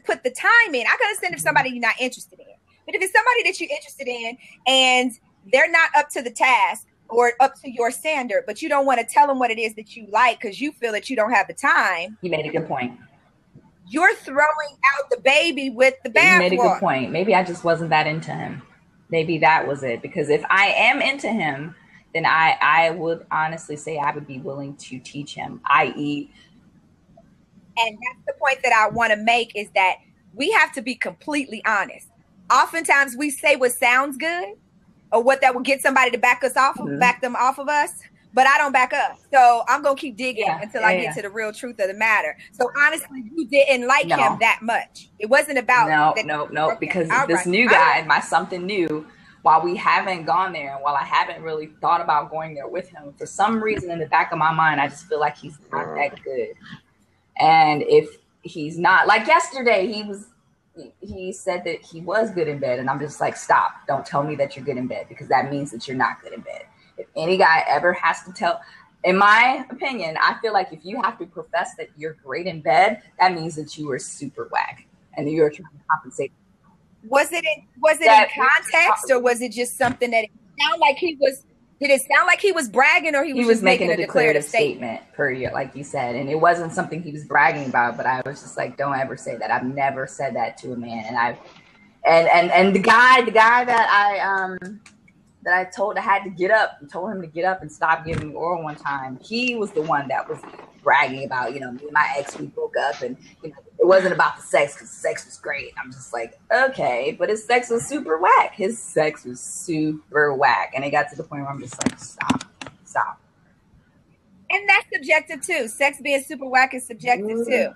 put the time in. I can understand if somebody you're not interested in. But if it's somebody that you're interested in and they're not up to the task or up to your standard, but you don't want to tell them what it is that you like because you feel that you don't have the time. You made a good point. you're throwing out the baby with the bathwater. You made a good point. Maybe I just wasn't that into him. Maybe that was it. Because if I am into him, then I would honestly say I would be willing to teach him, i.e. And that's the point that I want to make, is that we have to be completely honest. Oftentimes we say what sounds good or what that will get somebody to back us off, back them off of us, but I don't back up. So I'm going to keep digging until I get to the real truth of the matter. So honestly, you didn't like him that much. It wasn't about no, because this new guy, my something new, while we haven't gone there and while I haven't really thought about going there with him, for some reason in the back of my mind, I just feel like he's not that good. And if he's not, like yesterday, he said that he was good in bed, and I'm just like, stop, don't tell me that you're good in bed, because that means that you're not good in bed. If any guy ever has to tell, in my opinion, I feel like if you have to profess that you're great in bed, that means that you were super whack and you're trying to compensate. Was it in context, or was it just something that it sounded like he was? Did it sound like he was bragging, or he was just making a declarative statement per year, like you said? And it wasn't something he was bragging about, but I was just like, don't ever say that. I've never said that to a man. And the guy that I told I had to get up and told him to get up and stop giving me oral one time, he was the one that was bragging about, me and my ex, we broke up, and it wasn't about the sex, because sex was great. I'm just like, okay, but his sex was super whack. His sex was super whack. And it got to the point where I'm just like, stop. And that's subjective too. Sex being super whack is subjective too.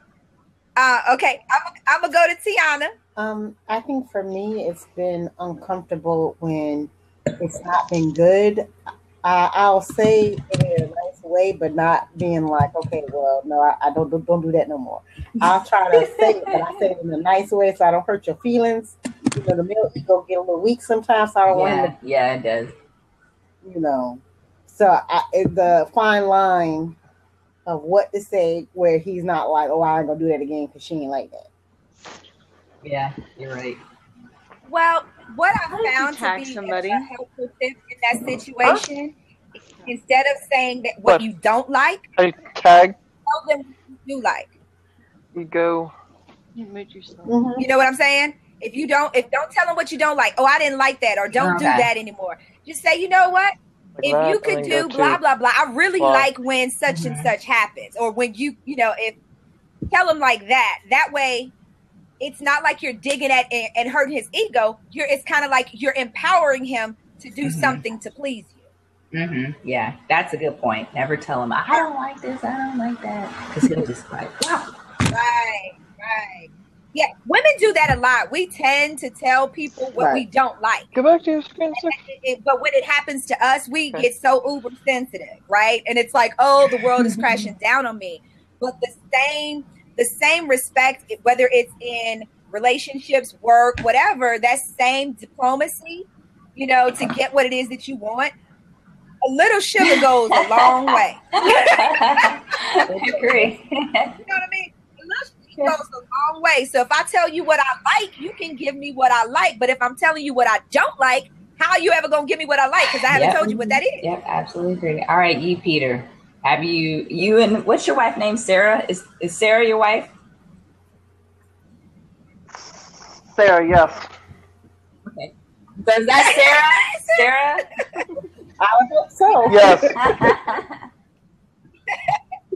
Okay, I'm gonna go to Tiana. I think for me, it's been uncomfortable when it's not been good. I'll say it in a nice way, but not being like, okay, well, no, I don't do that no more. I'll try to say it, but I say it in a nice way so I don't hurt your feelings. The milk go get a little weak sometimes. So I don't want him to, it does. So the fine line of what to say where he's not like, oh, I ain't gonna do that again because she ain't like that. Yeah, you're right. Well, what I found to be a helpful tip in that situation, instead of saying that what you don't like, tag, tell them what you do like. You go. You mute yourself. You know what I'm saying? If don't tell them what you don't like. Oh, I didn't like that, or don't do that anymore. Just say, you know what? If you could do blah blah blah, I really like when such and such happens, or when if tell them like that. That way, it's not like you're digging at and hurting his ego. It's kind of like you're empowering him to do something to please you. Yeah, that's a good point. Never tell him, I don't like this, I don't like that, because he'll just like, wow. Right. Yeah, women do that a lot. We tend to tell people what we don't like. Go back to your screen. But when it happens to us, we get so uber sensitive, right? And it's like, oh, the world is crashing down on me. But the same respect, whether it's in relationships, work, whatever, that same diplomacy, to get what it is that you want, a little sugar goes a long way. I agree. You know what I mean? A little sugar goes a long way. So if I tell you what I like, you can give me what I like. But if I'm telling you what I don't like, how are you ever going to give me what I like? Because I haven't told you what that is. Yep, absolutely agree. All right, you, Peter. Have you and what's your wife's name? Sarah? Is Sarah your wife? Sarah, yes. Okay. So is that Sarah? I would hope so. Yes.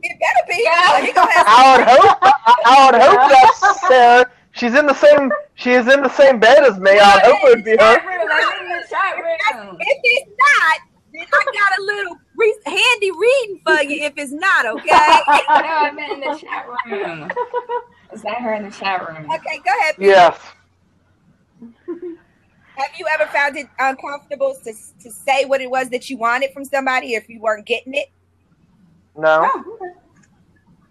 It better be. I would hope that's Sarah. She is in the same bed as me. I would hope it would be her. If it's not, then I got a little handy reading for you if it's not, okay? No, I meant in the chat room. Is that her in the chat room? Okay, go ahead. Peter. Yes. Have you ever found it uncomfortable to say what it was that you wanted from somebody if you weren't getting it? No. And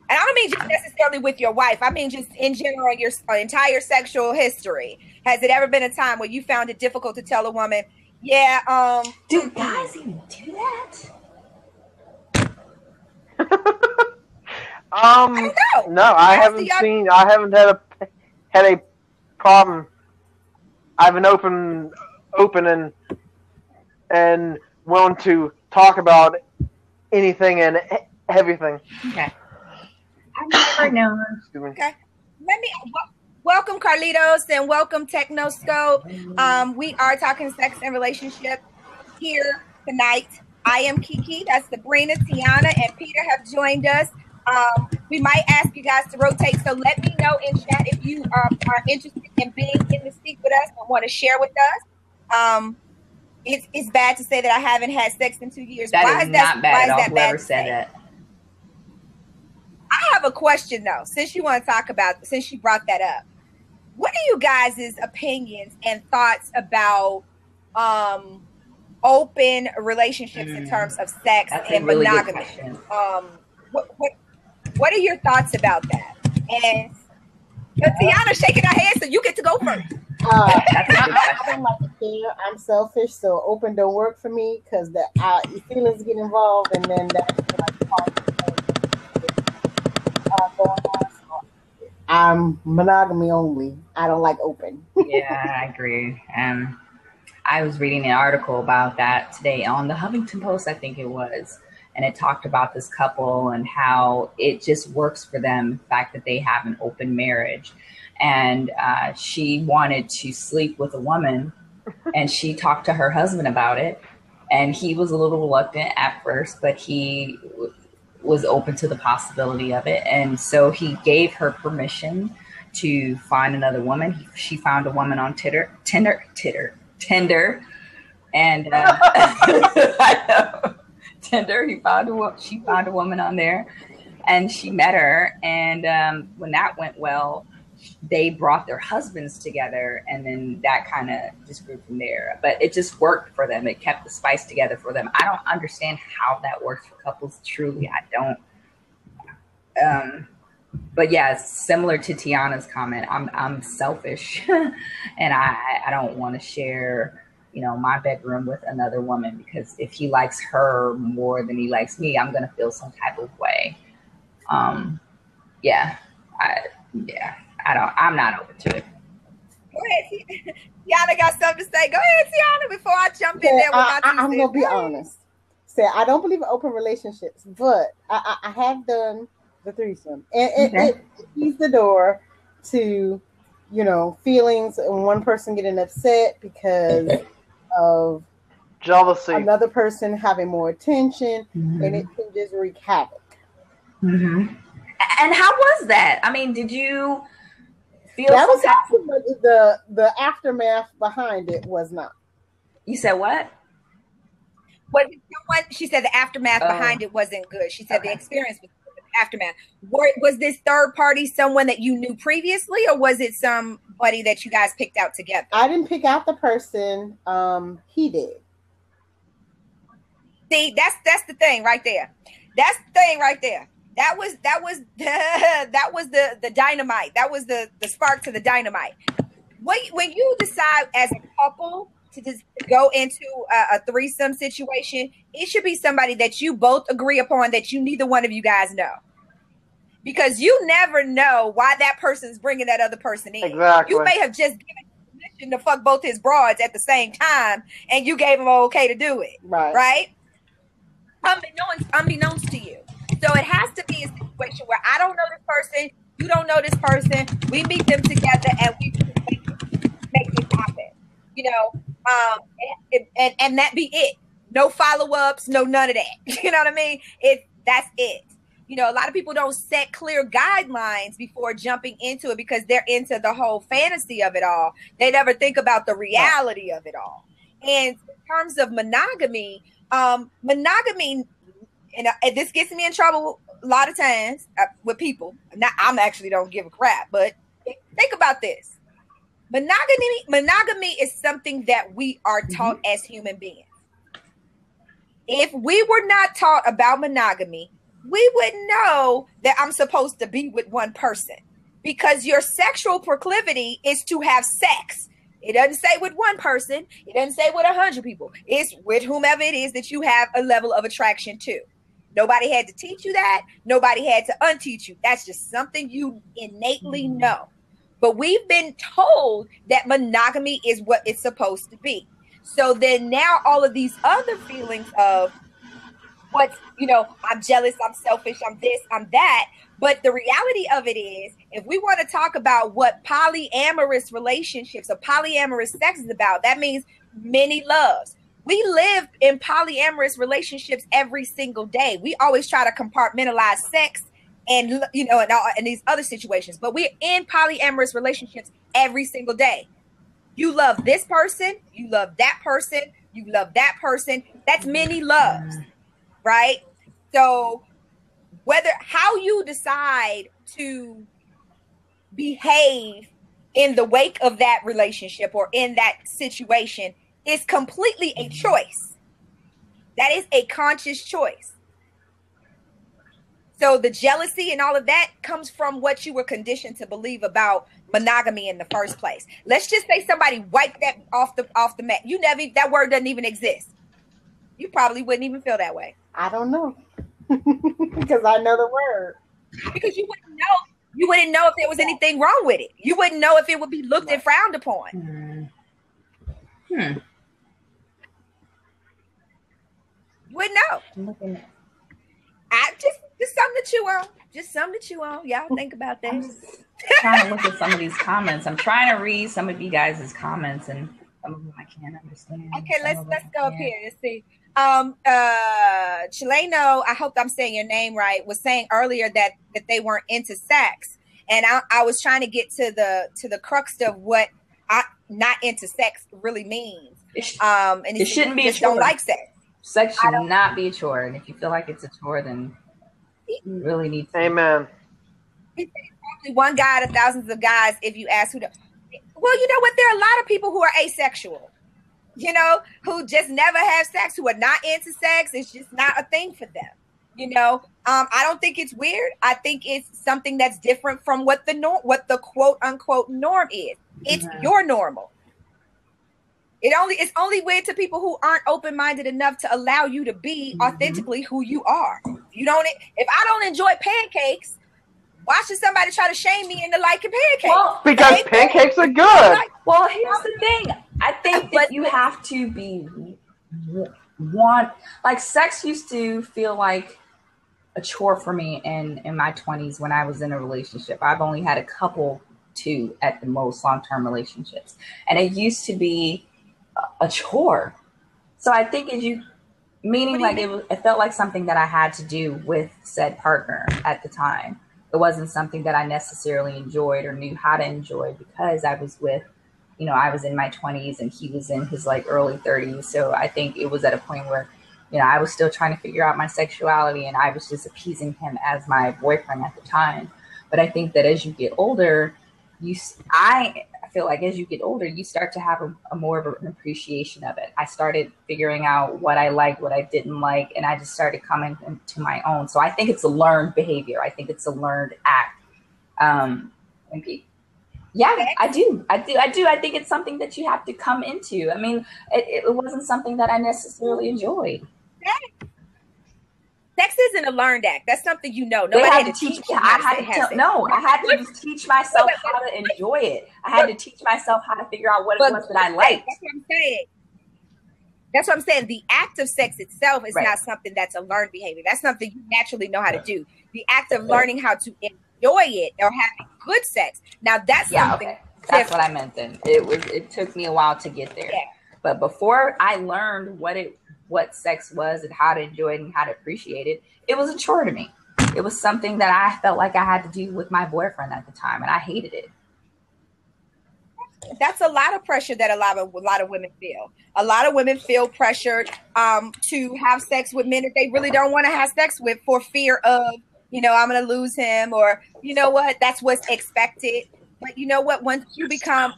I don't mean just necessarily with your wife. I mean just in general in your entire sexual history. Has it ever been a time where you found it difficult to tell a woman, do guys even do that? I don't know. No, I haven't had a problem. I have an open and willing to talk about anything and everything. Okay. I've never known. Okay. welcome Carlitos and welcome Technoscope. We are talking sex and relationships here tonight. I am KiKi. That's Sabrina, Tiana, and Peter have joined us. We might ask you guys to rotate, so let me know in chat if you are interested in being in the seat with us and want to share with us. It's bad to say that I haven't had sex in 2 years. Why is that bad at all? Whoever said that. I have a question though, since you want to talk about, since you brought that up. What are you guys' opinions and thoughts about open relationships in terms of sex and really monogamy? What are your thoughts about that? And Tiana shaking her head, so you get to go first. I don't like to share. I'm selfish, so open don't work for me because the feelings get involved, and then that's going on. So I'm monogamy only. I don't like open. Yeah, I agree. I was reading an article about that today on the Huffington Post, I think it was, and it talked about this couple and how it just works for them, the fact that they have an open marriage. And she wanted to sleep with a woman, and she talked to her husband about it, and he was a little reluctant at first, but he was open to the possibility of it. And so he gave her permission to find another woman. She found a woman on Tinder, and I know. Tinder. She found a woman on there, and she met her. And when that went well, they brought their husbands together, and then that kind of just grew from there. But it just worked for them. It kept the spice together for them. I don't understand how that works for couples. Truly, I don't. But yeah, similar to Tiana's comment, I'm selfish, and I don't want to share, my bedroom with another woman, because if he likes her more than he likes me, I'm gonna feel some type of way. I'm not open to it. Go ahead, Tiana got something to say. Go ahead, Tiana, before I jump in there with my I'm gonna be honest. I don't believe in open relationships, but I have done the threesome, and it opens the door to, feelings and one person getting upset because of jealousy, another person having more attention, and it can just wreak havoc. And how was that? I mean, did you feel that was awesome, but the aftermath behind it was not? You said what? She said the aftermath behind it wasn't good. She said the experience was aftermath. Was this third party someone that you knew previously, or was it somebody that you guys picked out together? I didn't pick out the person. He did. See, that's the thing right there. That's the thing right there. That was the dynamite. That was the spark to the dynamite. When you decide as a couple to just go into a threesome situation, it should be somebody that you both agree upon, that you neither one of you guys know. Because you never know why that person's bringing that other person in. Exactly. You may have just given permission to fuck both his broads at the same time, and you gave him okay to do it. Right? Unbeknownst to you. So it has to be a situation where I don't know this person, you don't know this person, we meet them together, and we make it happen. And that be it. No follow-ups, no none of that. You know what I mean? That's it. A lot of people don't set clear guidelines before jumping into it because they're into the whole fantasy of it all. They never think about the reality of it all. And in terms of monogamy, and this gets me in trouble a lot of times with people. I'm actually don't give a crap, but think about this. Monogamy is something that we are taught as human beings. If we were not taught about monogamy, we wouldn't know that I'm supposed to be with one person, because your sexual proclivity is to have sex. It doesn't say with one person. It doesn't say with 100 people. It's with whomever it is that you have a level of attraction to. Nobody had to teach you that. Nobody had to unteach you. That's just something you innately know. But we've been told that monogamy is what it's supposed to be. So then now all of these other feelings of what's, I'm jealous, I'm selfish, I'm this, I'm that. But the reality of it is, if we want to talk about what polyamorous relationships or polyamorous sex is about, that means many loves. We live in polyamorous relationships every single day. We always try to compartmentalize sex and, and these other situations, but we're in polyamorous relationships every single day. You love this person, you love that person, you love that person. That's many loves, right? So how you decide to behave in the wake of that relationship or in that situation is completely a choice. That is a conscious choice. So the jealousy and all of that comes from what you were conditioned to believe about monogamy in the first place. Let's just say somebody wiped that off the mat. That word doesn't even exist. You probably wouldn't even feel that way. I don't know. Because I know the word. Because you wouldn't know. You wouldn't know if there was anything wrong with it. You wouldn't know if it would be looked and frowned upon. You wouldn't know. Just something to chew on. Just something to chew on. Y'all think about that. I'm trying to look at some of these comments. I'm trying to read some of you guys' comments, and some of them I can't understand. Okay, let's go up here. Let's see. Chileno, I hope I'm saying your name right, was saying earlier that they weren't into sex, and I was trying to get to the crux of what not into sex really means. And it shouldn't be a chore. Don't like sex. Sex should not be a chore, and if you feel like it's a chore, then you really need to. Amen. Probably one guy out of thousands of guys. If you ask well, you know what? There are a lot of people who are asexual. Who just never have sex, who are not into sex. It's just not a thing for them. I don't think it's weird. I think it's something that's different from what the quote unquote norm is. It's your normal. It's only weird to people who aren't open-minded enough to allow you to be authentically who you are. If I don't enjoy pancakes, why should somebody try to shame me into liking pancakes? Well, because pancakes are good. Well, here's the thing. I think that you have to sex used to feel like a chore for me in my 20s when I was in a relationship. I've only had a couple, 2 at the most, long-term relationships. And it used to be a chore. So I think it felt like something that I had to do with said partner at the time. It wasn't something that I necessarily enjoyed or knew how to enjoy because I was I was in my 20s and he was in his early 30s. So I think it was at a point where, I was still trying to figure out my sexuality and I was just appeasing him as my boyfriend at the time. But I think that as you get older, I feel like as you get older, you start to have a more of an appreciation of it. I started figuring out what I liked, what I didn't like, and I just started coming into my own. So I think it's a learned behavior. I think it's a learned act. Yeah, I do. I think it's something that you have to come into. I mean, it wasn't something that I necessarily enjoyed. Sex isn't a learned act. That's something Nobody had to teach me. I had to teach myself how to enjoy it. I had to teach myself how to figure out what it was that I liked. That's what I'm saying. That's what I'm saying. The act of sex itself is not something that's a learned behavior. That's something you naturally know how to do. The act of learning how to enjoy it or having good sex. Now that's something. Okay. That's what I meant then. It took me a while to get there. Yeah. But before I learned what sex was and how to enjoy it and how to appreciate it, it was a chore to me. It was something that I felt like I had to do with my boyfriend at the time, and I hated it. That's a lot of pressure that a lot of women feel. A lot of women feel pressured to have sex with men that they really don't want to have sex with for fear of, I'm going to lose him, or that's what's expected. But you know what? Once you become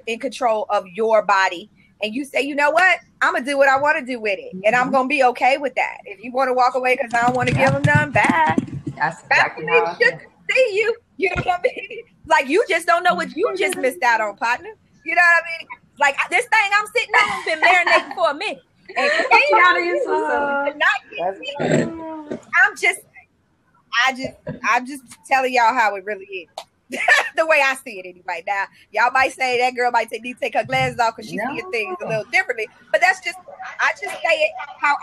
in control of your body, and you say, you know what, I'm going to do what I want to do with it. And I'm going to be okay with that. If you want to walk away because I don't want to give them none, bye. That's exactly how I feel. See you. You know what I mean? Like, you just don't know what you just missed out on, partner. You know what I mean? Like, this thing I'm sitting on has been marinating for a minute. And I'm just telling y'all how it really is. The way I see it anyway. Now, y'all might say that girl might need to take her glasses off because she's seeing things a little differently. But that's just, I just say it how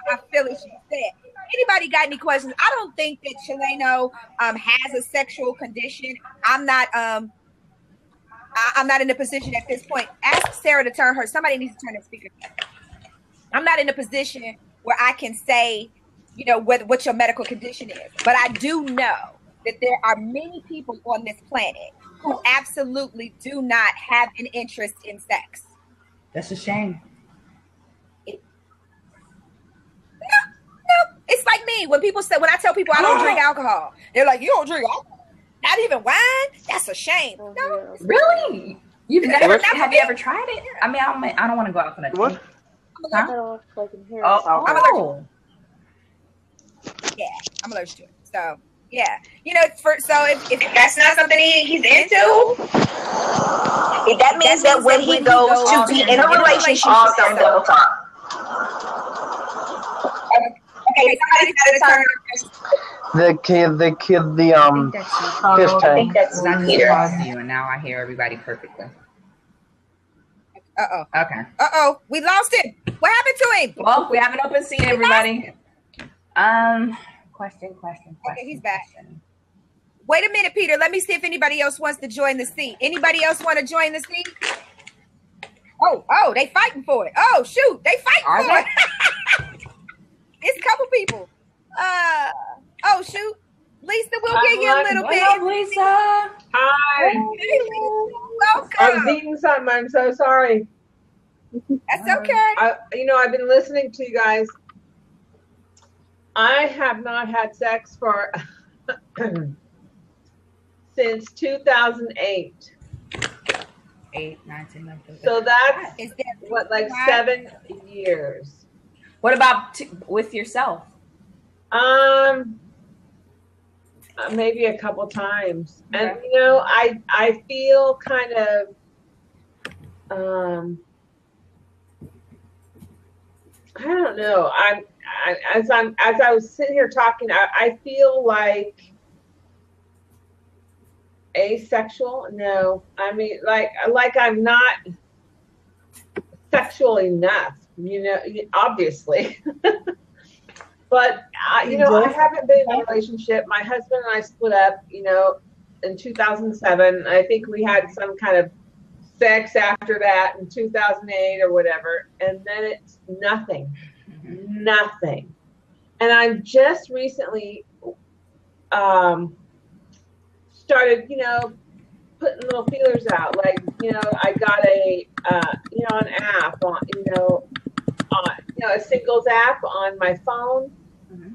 I feel it should be said. Anybody got any questions? I don't think that Chileno has a sexual condition. I'm not in a position at this point. Ask Sarah to turn her. Somebody needs to turn the speaker. I'm not in a position where I can say, you know, what your medical condition is. But I do know that there are many people on this planet who absolutely do not have an interest in sex. That's a shame. No. It's like me. When I tell people I don't drink alcohol, they're like, you don't drink alcohol? Not even wine? That's a shame. No. Really? Have you ever tried it? I mean, I don't want to go out on a What? Huh? Oh. Yeah, I'm allergic to it. So, yeah. You know, if that's not something he's into, that means that when he goes to be in a relationship with someone. Okay, somebody's got to turn. The fish I tank. think that's not here. And now I hear everybody perfectly. Uh-oh. Okay. Uh-oh. We lost him. What happened to him? Well, we have an open seat, everybody. Question. Okay, he's back. Wait a minute, Peter. Let me see if anybody else wants to join the seat. Anybody else want to join the seat? Oh, they fighting for it. Oh, shoot. They fighting for it. It's a couple people. Oh, shoot. Lisa, we'll give you a little bit. Hello, Lisa. Hi. Hey, Lisa. Welcome. I was eating something. I'm so sorry. That's okay. I've been listening to you guys. I have not had sex for since 2008. 8, 9, 10, 11, 12. So that's Is that what, like right? 7 years. What about with yourself? Maybe a couple times. Okay. And I feel kind of I don't know. As I was sitting here talking, I feel like asexual. No, I mean like I'm not sexual enough. Obviously. But I haven't been in a relationship. My husband and I split up, in 2007. I think we had some kind of sex after that in 2008 or whatever, and then it's nothing. And I've just recently started, putting little feelers out. Like, I got an app on, a singles app on my phone. Mm-hmm.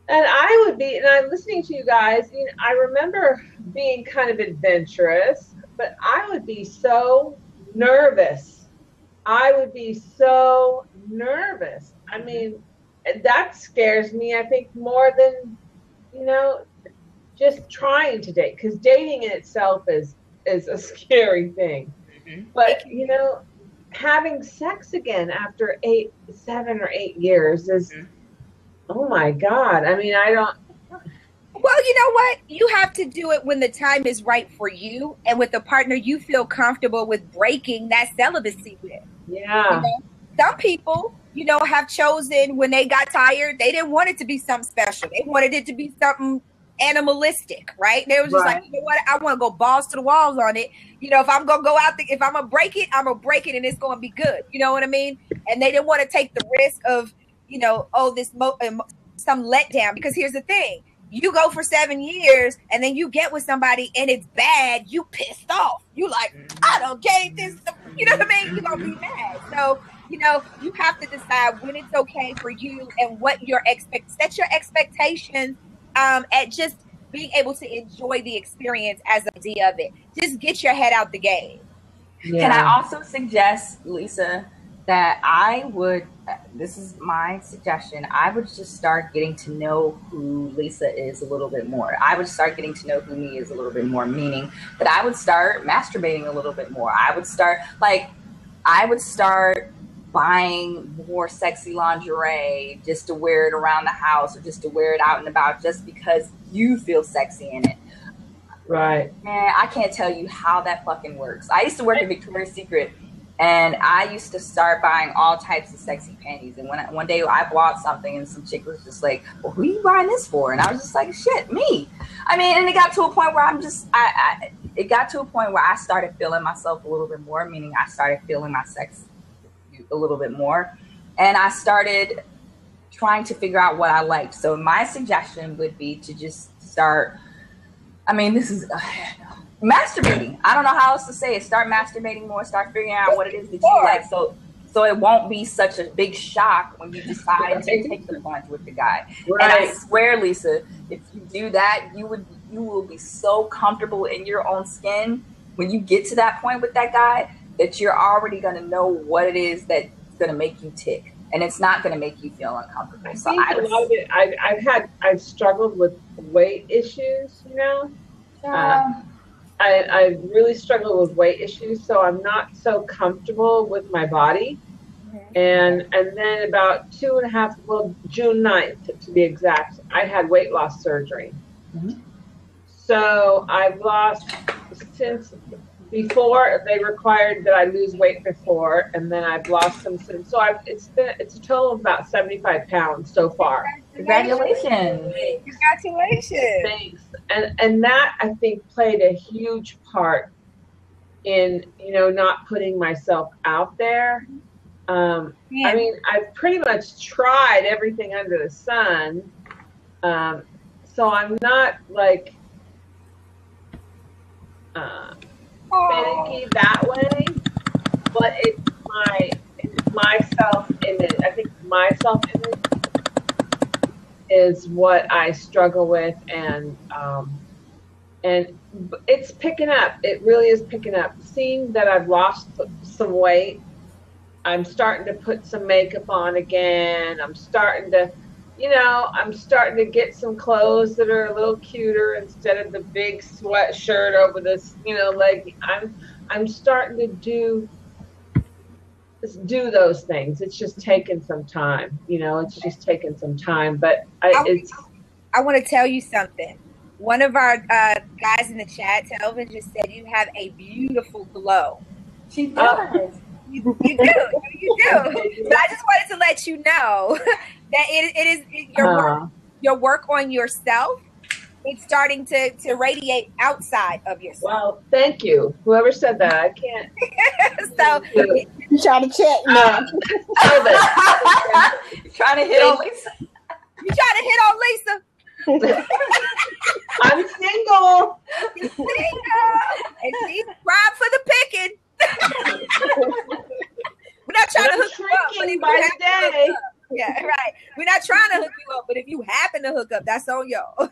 And I'm listening to you guys, I remember being kind of adventurous, but I would be so nervous. I mean, that scares me, I think, more than, just trying to date, because dating in itself is a scary thing. Mm-hmm. But, having sex again after 7 or 8 years is, oh my God. I mean, I don't. Well, you know what? You have to do it when the time is right for you and with a partner you feel comfortable with breaking that celibacy with. Yeah. Some people, have chosen when they got tired, they didn't want it to be something special. They wanted it to be something animalistic, right? They were just like, you know what? I want to go balls to the walls on it. If I'm going to go out there, if I'm going to break it, I'm going to break it and it's going to be good. You know what I mean? And they didn't want to take the risk of, some letdown, because here's the thing. You go for 7 years and then you get with somebody and it's bad, you pissed off. You like, I don't get this. You know what I mean? You're going to be mad. So, you have to decide when it's okay for you and what set your expectations at just being able to enjoy the experience as an idea of it. Just get your head out the game. Yeah. Can I also suggest, Lisa, that this is my suggestion, I would just start getting to know who Lisa is a little bit more. I would start getting to know who me is a little bit more, meaning that I would start masturbating a little bit more. I would start buying more sexy lingerie just to wear it around the house or just to wear it out and about just because you feel sexy in it. Right. Man, I can't tell you how that fucking works. I used to work at Victoria's Secret, and I used to start buying all types of sexy panties. And one day I bought something, and some chick was just like, "Well, who are you buying this for?" And I was just like, "Shit, me." I mean, and it got to a point where it got to a point where I started feeling myself a little bit more, meaning I started feeling my sex a little bit more, and I started trying to figure out what I liked. So my suggestion would be to just start. I mean, this is masturbating. I don't know how else to say it. Start masturbating more. Start figuring out what it is that you like. So it won't be such a big shock when you decide to take the plunge with the guy. Right. And I swear, Lisa, if you do that, you will be so comfortable in your own skin when you get to that point with that guy that you're already going to know what it is that's going to make you tick. And it's not going to make you feel uncomfortable. So I think a lot of it, I've struggled with weight issues, you know. I really struggle with weight issues, so I'm not so comfortable with my body. And then about June 9th to be exact, I had weight loss surgery. So I've lost since. Before, they required that I lose weight before, and then I've lost some since. So it's a total of about 75 pounds so far. Congratulations! Congratulations! Thanks. And that, I think, played a huge part in, you know, not putting myself out there. I mean, I've pretty much tried everything under the sun. So I'm not like finicky that way, but it's my self-image. I think my self-image is what I struggle with, and it's picking up. It really is picking up. Seeing that I've lost some weight, I'm starting to put some makeup on again. I'm starting to get some clothes that are a little cuter instead of the big sweatshirt over this, you know, like I'm starting to do those things. It's just taking some time, you know, but I want to tell you something. One of our guys in the chat, Telvin, just said you have a beautiful glow. She does. You do. But I just wanted to let you know that it is your work on yourself. It's starting to radiate outside of yourself. Well, thank you. Whoever said that, I can't. So you trying to check now. Trying to hit on Lisa. You trying to hit on Lisa? I'm single. And she's ripe for the picking. We're not trying to hook you up, but if by the day. Yeah, right. We're not trying to hook you up, but if you happen to hook up, that's on y'all.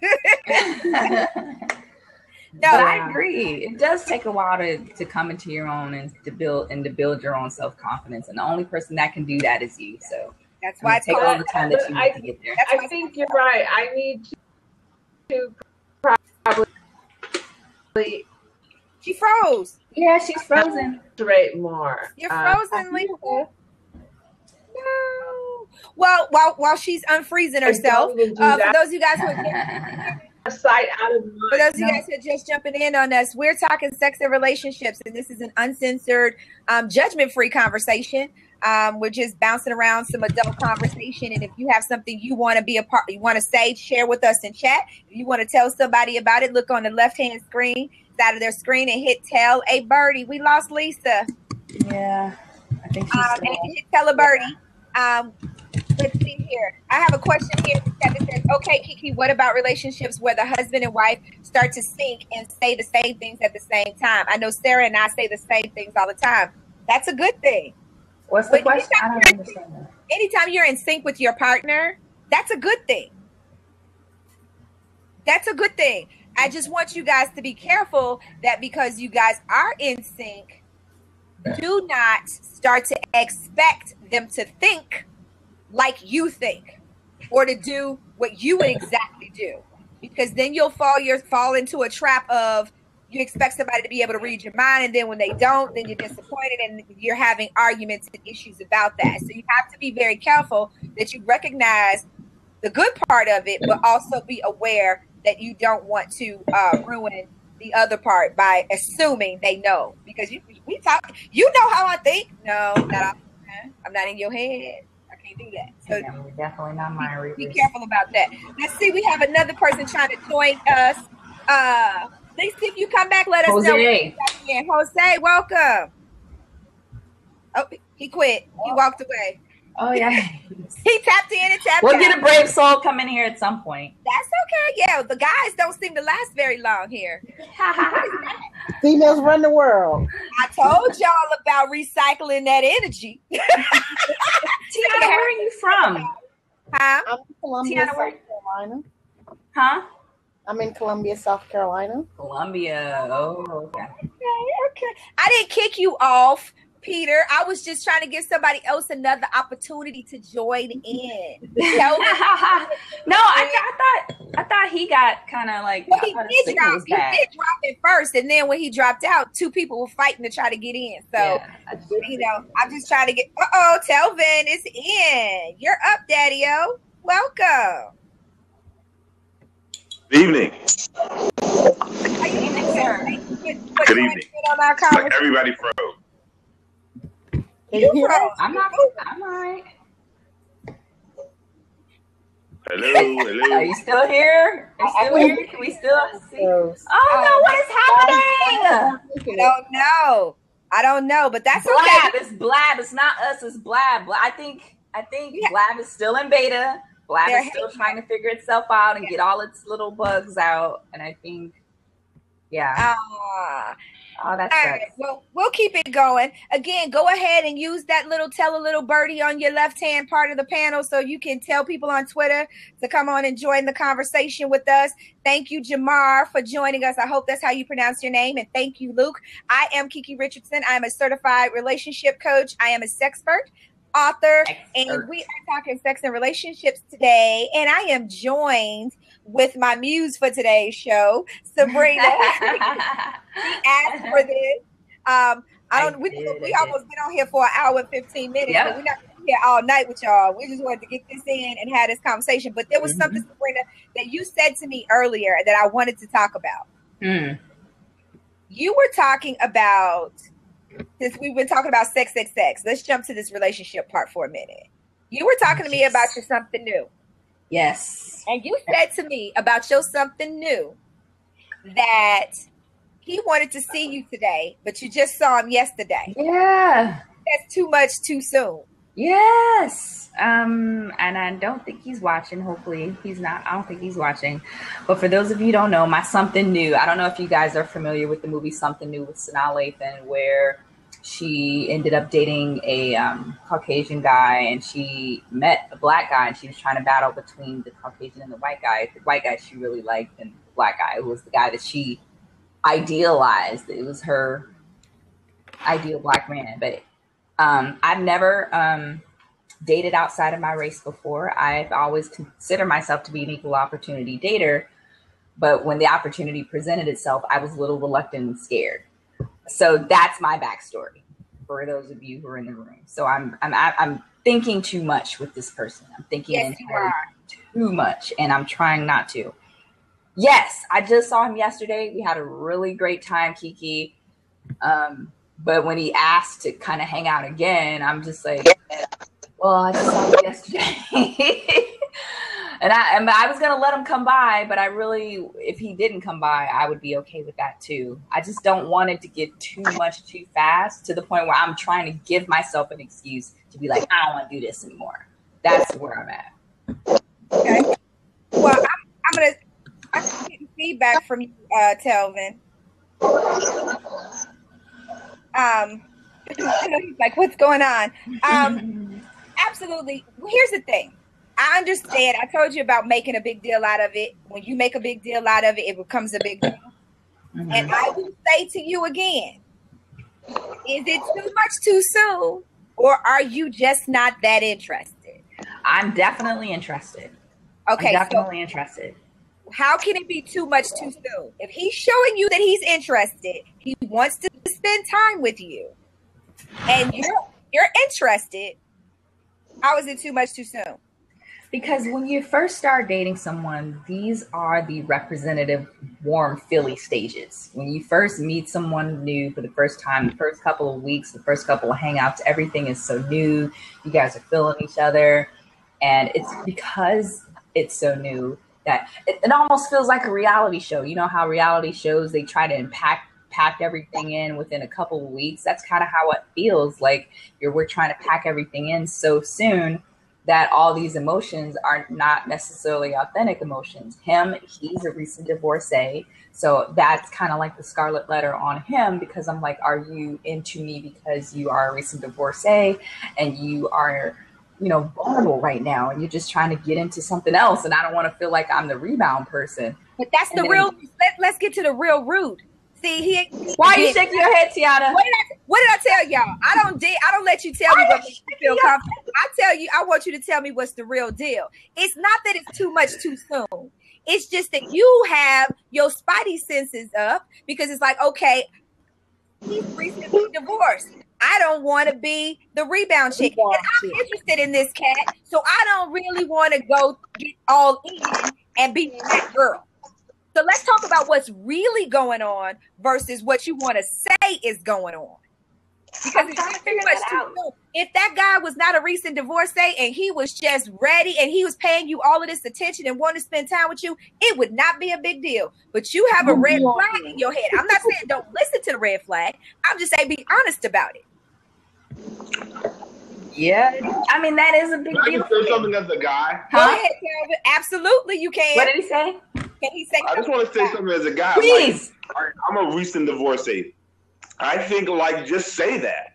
No, I agree. It does take a while to come into your own and to build your own self-confidence, and the only person that can do that is you. So that's why it's take all the time that you need to get there. I think you're right. I need to probably. She froze. Yeah, she's frozen. More. You're frozen, Lisa. No. Well, while she's unfreezing herself, for those of you guys who are for those of you guys who are just jumping in on us, we're talking sex and relationships, and this is an uncensored, judgment-free conversation. We're just bouncing around some adult conversation, and if you have something you want to be a part, you want to say, share with us in chat. If you want to tell somebody about it, look on the left-hand screen, side of their screen, and hit tell a birdie. We lost Lisa. Yeah, I think she's and hit tell a birdie. Let's see here. I have a question here that says, okay, KiKi, what about relationships where the husband and wife start to sync and say the same things at the same time? I know Sarah and I say the same things all the time. That's a good thing. What's the question? I don't understand that. Anytime you're in sync with your partner, that's a good thing. That's a good thing. I just want you guys to be careful that because you guys are in sync, do not start to expect them to think like you think or to do what you would exactly do, because then you'll fall into a trap of you expect somebody to be able to read your mind, and then when they don't, then you're disappointed and you're having arguments and issues about that. So you have to be very careful that you recognize the good part of it, but also be aware that you don't want to ruin the other part by assuming they know, because we talk. You know how I think. No, I'm not in your head. I can't do that. So definitely not my readers. Be careful about that. Let's see. We have another person trying to join us. Let's see if you come back. Let us know. Jose, welcome. Oh, he quit. He walked away. Oh yeah. He tapped in and tapped out. We'll get a brave soul coming here at some point. That's okay. Yeah, the guys don't seem to last very long here. Females run the world. I told y'all about recycling that energy. Tiana, where are you from? Huh? I'm in Columbia, South Carolina. Huh? I'm in Columbia, South Carolina. Columbia. Oh, okay. Okay. I didn't kick you off, Peter. I was just trying to give somebody else another opportunity to join in. No, I thought he got kind of like. Well, he did drop it first, and then when he dropped out, two people were fighting to try to get in. So I'm just trying to get. Telvin is in. You're up, Daddy-O. Welcome. Good evening. Good evening, sir. Good evening. Like everybody froze. I'm all right. Hello. Are you still here? Are you still here? Can we still see? Oh no, what is happening? I don't know, but that's Blab. okay. It's Blab. It's not us. It's Blab. I think Blab is still in beta. Blab is still trying to figure itself out and get all its little bugs out. And I think, that's right. Well, we'll keep it going. Again, go ahead and use that tell a little birdie on your left-hand part of the panel so you can tell people on Twitter to come on and join the conversation with us. Thank you, Jamar, for joining us. I hope that's how you pronounce your name. And thank you, Luke. I am KiKi Richardson. I am a certified relationship coach. I am a SEXpert, author, and we are talking sex and relationships today. And I am joined with my muse for today's show, Sabrina. She asked for this. We almost been on here for an hour and 15 minutes, but we're not here all night with y'all. We just wanted to get this in and have this conversation. But there was something, Sabrina, that you said to me earlier that I wanted to talk about. You were talking about, since we've been talking about sex, let's jump to this relationship part for a minute. You were talking to me about your something new. Yes. And you said to me about your something new that he wanted to see you today, but you just saw him yesterday. Yeah. That's too much too soon. Yes. And I don't think he's watching. Hopefully he's not. I don't think he's watching. But for those of you who don't know, my something new, I don't know if you guys are familiar with the movie Something New with Sanaa Lathan, where she ended up dating a Caucasian guy, and she met a black guy, and she was trying to battle between the Caucasian and the white guy. The white guy she really liked, and the black guy was the guy that she idealized. It was her ideal black man. But I've never dated outside of my race before. I've always considered myself to be an equal opportunity dater. But when the opportunity presented itself, I was a little reluctant and scared. So that's my backstory for those of you who are in the room. So I'm thinking too much with this person. I'm thinking too much, and I'm trying not to. Yes, I just saw him yesterday. We had a really great time, KiKi. But when he asked to kind of hang out again, I'm just like, well, I just saw him yesterday. And I was going to let him come by, but if he didn't come by, I would be okay with that too. I just don't want it to get too much too fast to the point where I'm trying to give myself an excuse to be like, I don't want to do this anymore. That's where I'm at. Okay. Well, I'm getting feedback from you, Telvin. Like, what's going on? Absolutely. Here's the thing. I understand. I told you about making a big deal out of it. When you make a big deal out of it, it becomes a big deal. And I will say to you again, is it too much too soon, or are you just not that interested? I'm definitely interested. Okay. I'm definitely interested. How can it be too much too soon? If he's showing you that he's interested, he wants to spend time with you, and you're interested, how is it too much too soon? Because when you first start dating someone, these are the representative warm feely stages. When you first meet someone new for the first time, the first couple of weeks, the first couple of hangouts, everything is so new. You guys are feeling each other. And it's because it's so new that it almost feels like a reality show. You know how reality shows, they try to pack everything in within a couple of weeks. That's kind of how it feels like. We're trying to pack everything in so soon that all these emotions are not necessarily authentic emotions. He's a recent divorcee. So that's kind of like the scarlet letter on him, because I'm like, are you into me because you are a recent divorcee and you are, vulnerable right now and you're just trying to get into something else, and I don't want to feel like I'm the rebound person. But that's the real, let's get to the real root. See, why are you shaking your head, Tiana? What did I tell y'all? I don't let you tell me what makes you feel confident. I want you to tell me what's the real deal. It's not that it's too much too soon. It's just that you have your spidey senses up, because it's like, okay, he's recently divorced. I don't want to be the rebound chick. And I'm interested in this cat, so I don't really want to go get all in and be that girl. So let's talk about what's really going on versus what you want to say is going on. Because if that guy was not a recent divorcee and he was just ready and he was paying you all of this attention and wanted to spend time with you, it would not be a big deal. But you have a red flag in your head. I'm not saying don't listen to the red flag. I'm just saying be honest about it. Yeah, I mean, that is a big deal. Can I say something as a guy? Go ahead, Calvin. Absolutely, you can. What did he say? Can he say? I just want to say something as a guy. Please. Like, I'm a recent divorcee. I think, just say that.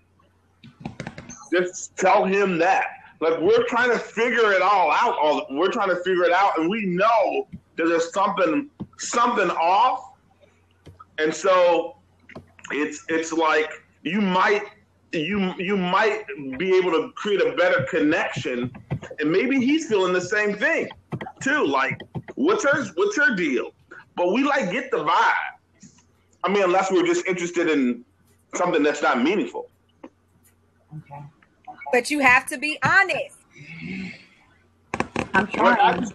Just tell him that. Like, we're trying to figure it all out. We're trying to figure it out, and we know that there's something off. And so it's like you might be able to create a better connection, and maybe he's feeling the same thing too. Like, what's her deal? But we get the vibe. I mean, unless we're just interested in something that's not meaningful. Okay. But you have to be honest. I'm trying.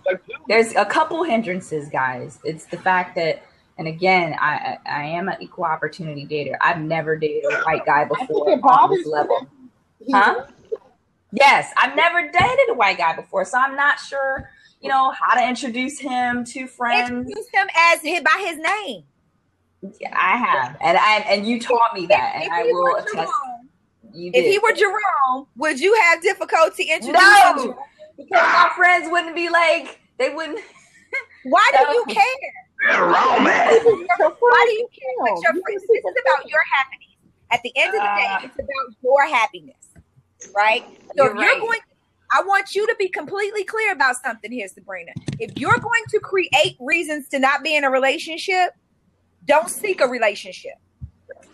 There's a couple hindrances, guys. It's the fact that, and again, I am an equal opportunity dater. I've never dated a white guy before on this level. Huh? Yes, I've never dated a white guy before, so I'm not sure, how to introduce him to friends. Introduce him by his name. Yeah, I have, and you taught me that, and I will attest. If he were Jerome, would you have difficulty introducing him? Because my friends wouldn't be like, they wouldn't. Why do you care? They're wrong, man. Why do you care? This is about your happiness. At the end of the day, it's about your happiness, right? So I want you to be completely clear about something here, Sabrina. If you're going to create reasons to not be in a relationship, don't seek a relationship.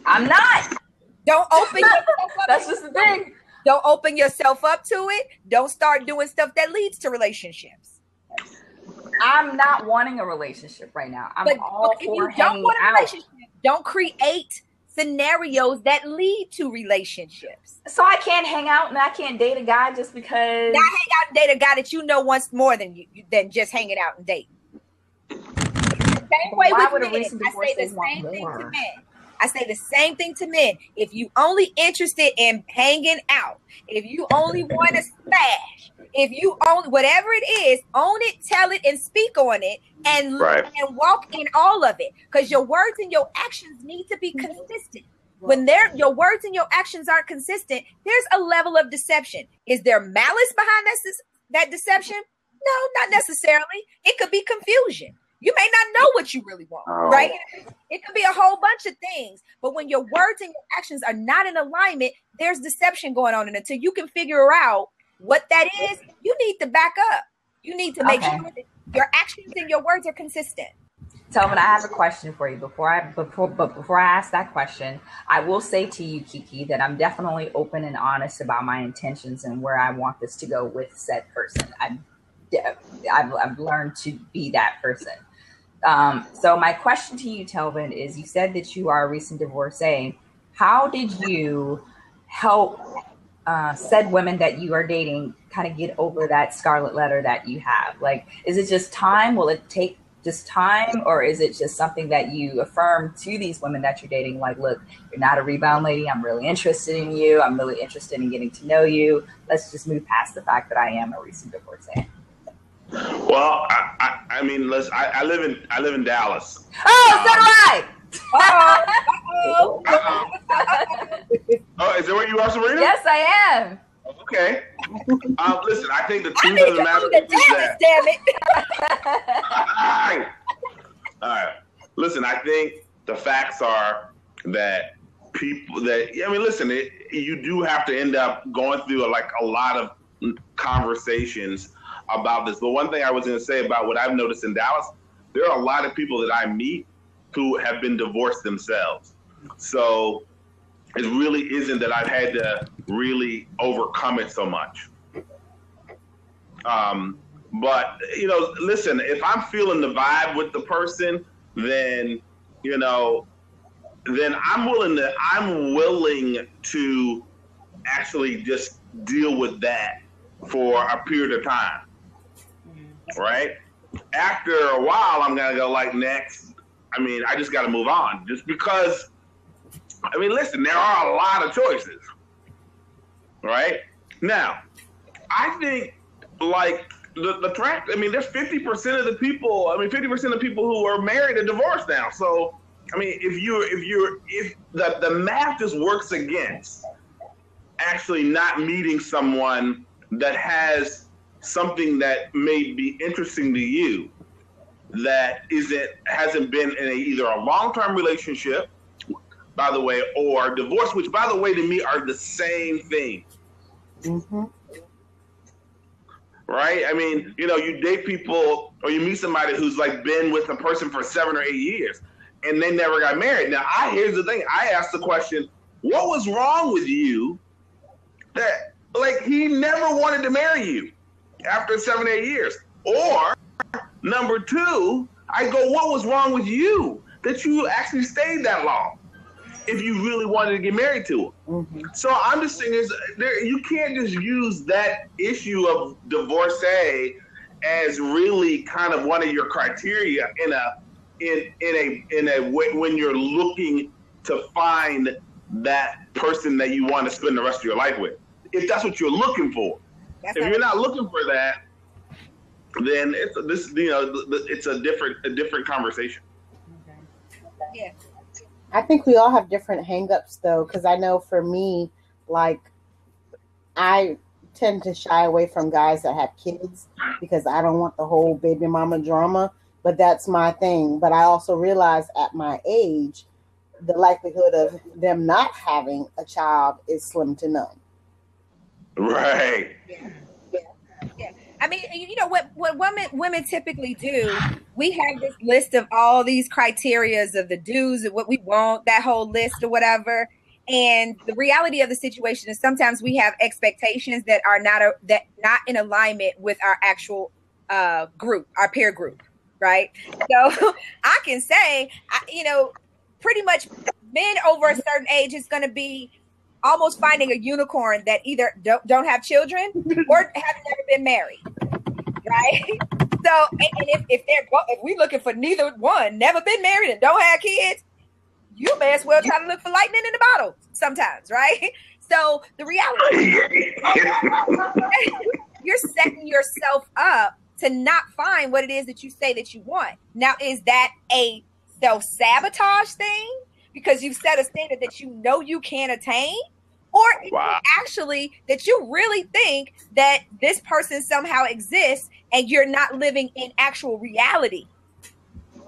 I'm not. Don't open yourself up. That's just the thing. Don't open yourself up to it. Don't start doing stuff that leads to relationships. I'm not wanting a relationship right now. I'm all for hanging out. Don't create scenarios that lead to relationships. So I can't hang out and I can't date a guy just because. Not hang out and date a guy that you know wants more than just hanging out and dating. Same way with men. I say the same thing to men. I say the same thing to men. If you only interested in hanging out, if you only want to smash, if you own whatever it is, own it, tell it, and speak on it, and walk in all of it. Because your words and your actions need to be consistent. When your words and your actions aren't consistent, there's a level of deception. Is there malice behind that deception? No, not necessarily. It could be confusion. You may not know what you really want, right? It could be a whole bunch of things. But when your words and your actions are not in alignment, there's deception going on. And until you can figure out what that is, you need to back up. You need to make sure that your actions and your words are consistent. Tobin, I have a question for you. Before I ask that question, I will say to you, KiKi, that I'm definitely open and honest about my intentions and where I want this to go with said person. I've learned to be that person. So my question to you, Telvin, is you said that you are a recent divorcee. How did you help said women that you are dating kind of get over that scarlet letter that you have? Like, is it just time? Will it take just time? Or is it just something that you affirm to these women that you're dating? Like, look, you're not a rebound lady. I'm really interested in you. I'm really interested in getting to know you. Let's just move past the fact that I am a recent divorcee. Well, I mean, I live in Dallas. Oh, so do I. Uh-oh. Oh, is that where you are, Sabrina? Yes, I am. Okay. Listen, I think the I truth need of the to matter move to is Dallas, that. damn it. All right. Listen, I think the facts are that listen, you do have to end up going through a lot of conversations about this. But one thing I was going to say about what I've noticed in Dallas, there are a lot of people that I meet who have been divorced themselves. So it really isn't that I've had to really overcome it so much. But, listen, if I'm feeling the vibe with the person, then I'm willing to actually just deal with that for a period of time. Right? After a while, I'm going to go next. I just got to move on just because, listen, there are a lot of choices. Right? Now, I think the track, there's 50% of the people, 50% of people who are married are divorced now. So, if the math just works against actually not meeting someone that has something that may be interesting to you that hasn't been in either a long-term relationship, by the way, or divorce, which, by the way, to me are the same thing. Mm-hmm. Right? You date people or you meet somebody who's been with a person for 7 or 8 years and they never got married. Now, here's the thing. I asked the question, what was wrong with you that, he never wanted to marry you after 7 or 8 years? Or, number two, I go, what was wrong with you that you actually stayed that long if you really wanted to get married to him? Mm-hmm. So I'm just saying you can't just use that issue of divorcee as really kind of one of your criteria in a way when you're looking to find that person that you want to spend the rest of your life with. If that's what you're looking for. If you're not looking for that, then it's a different conversation. Okay. Yeah. I think we all have different hangups, though, because I know for me, I tend to shy away from guys that have kids because I don't want the whole baby mama drama, but that's my thing. But I also realize at my age, the likelihood of them not having a child is slim to none. Right. Yeah. What women typically do, we have this list of all these criterias of the do's and what we want, that whole list or whatever. And the reality of the situation is sometimes we have expectations that are not in alignment with our actual group, our peer group, right? So I can say, pretty much men over a certain age is going to be almost finding a unicorn that either don't have children or have never been married, right? So, and if we're looking for neither one, never been married and don't have kids, you may as well try to look for lightning in the bottle sometimes, right? So the reality is you're setting yourself up to not find what it is that you say that you want. Now, is that a self-sabotage thing? Because you've set a standard that you can't attain? Or actually that you really think that this person somehow exists and you're not living in actual reality,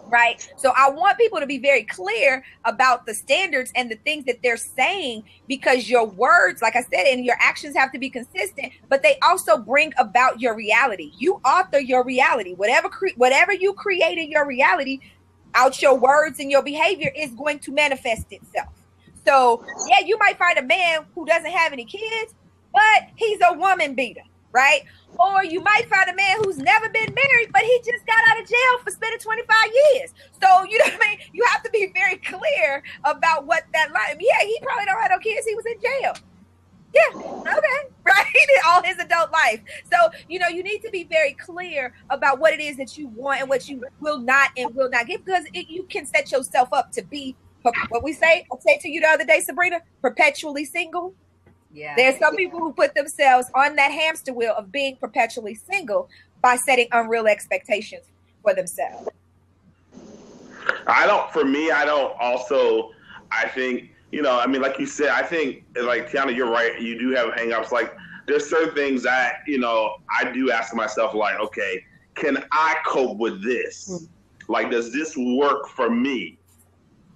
right? So I want people to be very clear about the standards and the things that they're saying, because your words, like I said, and your actions have to be consistent, but they also bring about your reality. You author your reality. Whatever you create in your reality, out your words and your behavior is going to manifest itself. So, yeah, you might find a man who doesn't have any kids, but he's a woman beater, right? Or you might find a man who's never been married, but he just got out of jail for spending 25 years. So, you know what I mean? You have to be very clear about what that line. Yeah, he probably don't have no kids. He was in jail. Yeah, okay, right? All his adult life. So, you need to be very clear about what it is that you want and what you will not and will not give, because you can set yourself up to be, what we say, I said to you the other day, Sabrina, perpetually single. Yeah. There's some people who put themselves on that hamster wheel of being perpetually single by setting unreal expectations for themselves. I think, like you said, I think, like, Tiana, you're right. You do have hang-ups. Like, there's certain things that, I do ask myself, like, okay, can I cope with this? Like, does this work for me?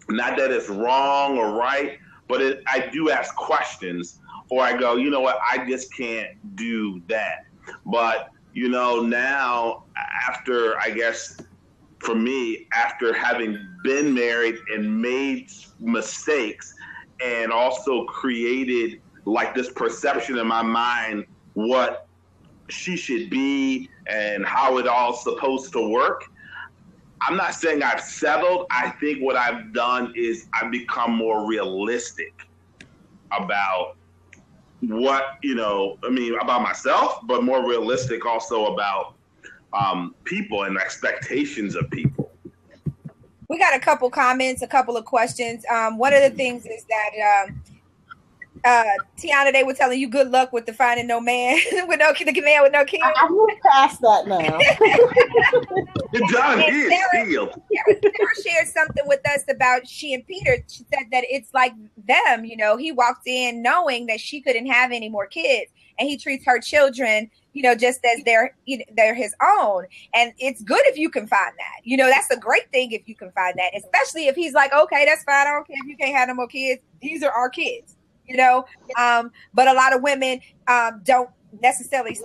Not that it's wrong or right, but I do ask questions, or I go, you know what, I just can't do that. But, now after, I guess, for me, after having been married and made mistakes and also created like this perception in my mind what she should be and how it all's supposed to work, I'm not saying I've settled. I think what I've done is I've become more realistic about what, about myself, but more realistic also about people and expectations of people. We got a couple comments, a couple of questions. One of the things is that Tiana, they were telling you good luck with the finding no man with no man with no kids. I've moved past that now. John is healed. Sarah shared something with us about she and Peter. She said that it's like them. He walked in knowing that she couldn't have any more kids, and he treats her children, just as they're his own. And it's good if you can find that. That's a great thing if you can find that, especially if he's like, okay, that's fine. I don't care if you can't have no more kids. These are our kids. But a lot of women don't necessarily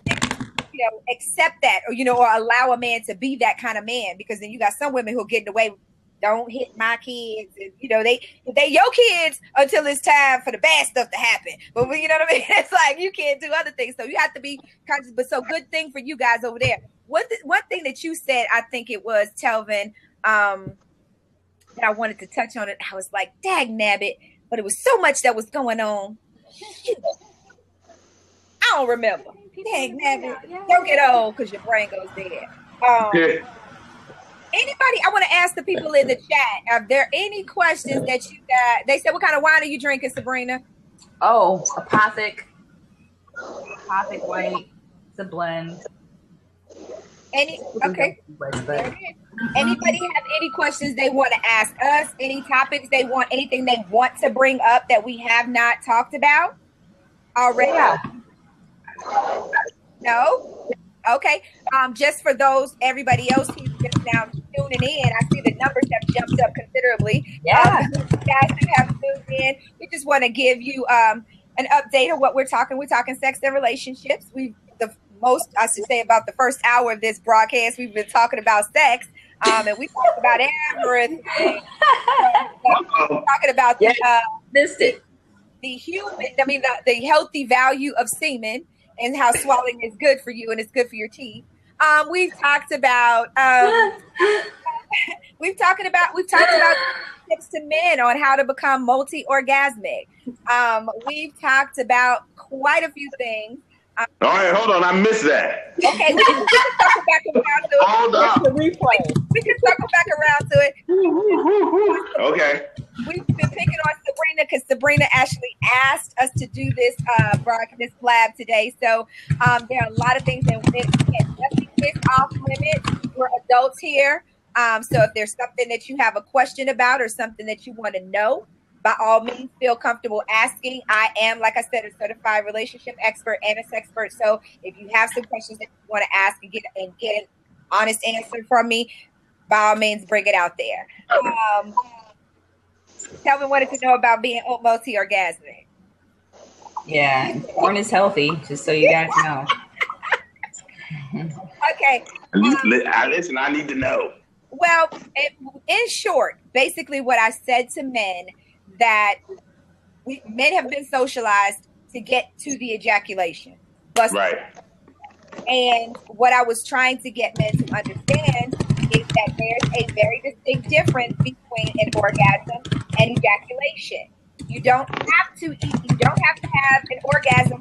accept that or allow a man to be that kind of man, because then you got some women who'll get away with, don't hit my kids, and they your kids until it's time for the bad stuff to happen. But you know what I mean? It's like you can't do other things, so you have to be conscious. But so good thing for you guys over there. One thing that you said, I think it was Telvin, that I wanted to touch on it. I was like, dag nabbit. But it was so much that was going on. I don't remember. Dang, don't get old because your brain goes dead. Anybody, I want to ask the people in the chat, are there any questions that you got? They said, what kind of wine are you drinking, Sabrina? Oh, Apothic white. It's a blend. Okay. Anybody have any questions they want to ask us? Any topics they want, anything they want to bring up that we have not talked about already? Yeah. No? Okay. Just for everybody else who's just now tuning in, I see the numbers have jumped up considerably. Yeah. You guys who have tuned in, we just want to give you an update of what we're talking. We're talking sex and relationships. I should say about the first hour of this broadcast, we've been talking about sex, and we talked about everything. Talking about the human, the healthy value of semen and how swallowing is good for you and it's good for your teeth. We've talked about tips to men on how to become multi-orgasmic. We've talked about quite a few things. All right, hold on. I missed that. Okay, we can circle back around to it. Hold on. We can circle back around to it. Okay. We've been picking on Sabrina because Sabrina actually asked us to do this broadcast Blab today. So there are a lot of things that nothing is off limits. We're adults here. So if there's something that you have a question about or something that you want to know, by all means, feel comfortable asking. I am, like I said, a certified relationship expert and a SEXpert. So if you have some questions that you want to ask and get an honest answer from me, by all means, bring it out there. Telvin wanted to know about being multi-orgasmic. Yeah, porn is healthy, just so you guys know. Okay. Listen, I need to know. Well, in short, basically what I said to men, that men have been socialized to get to the ejaculation. Right. And what I was trying to get men to understand is that there's a very distinct difference between an orgasm and ejaculation. You don't have to have an orgasm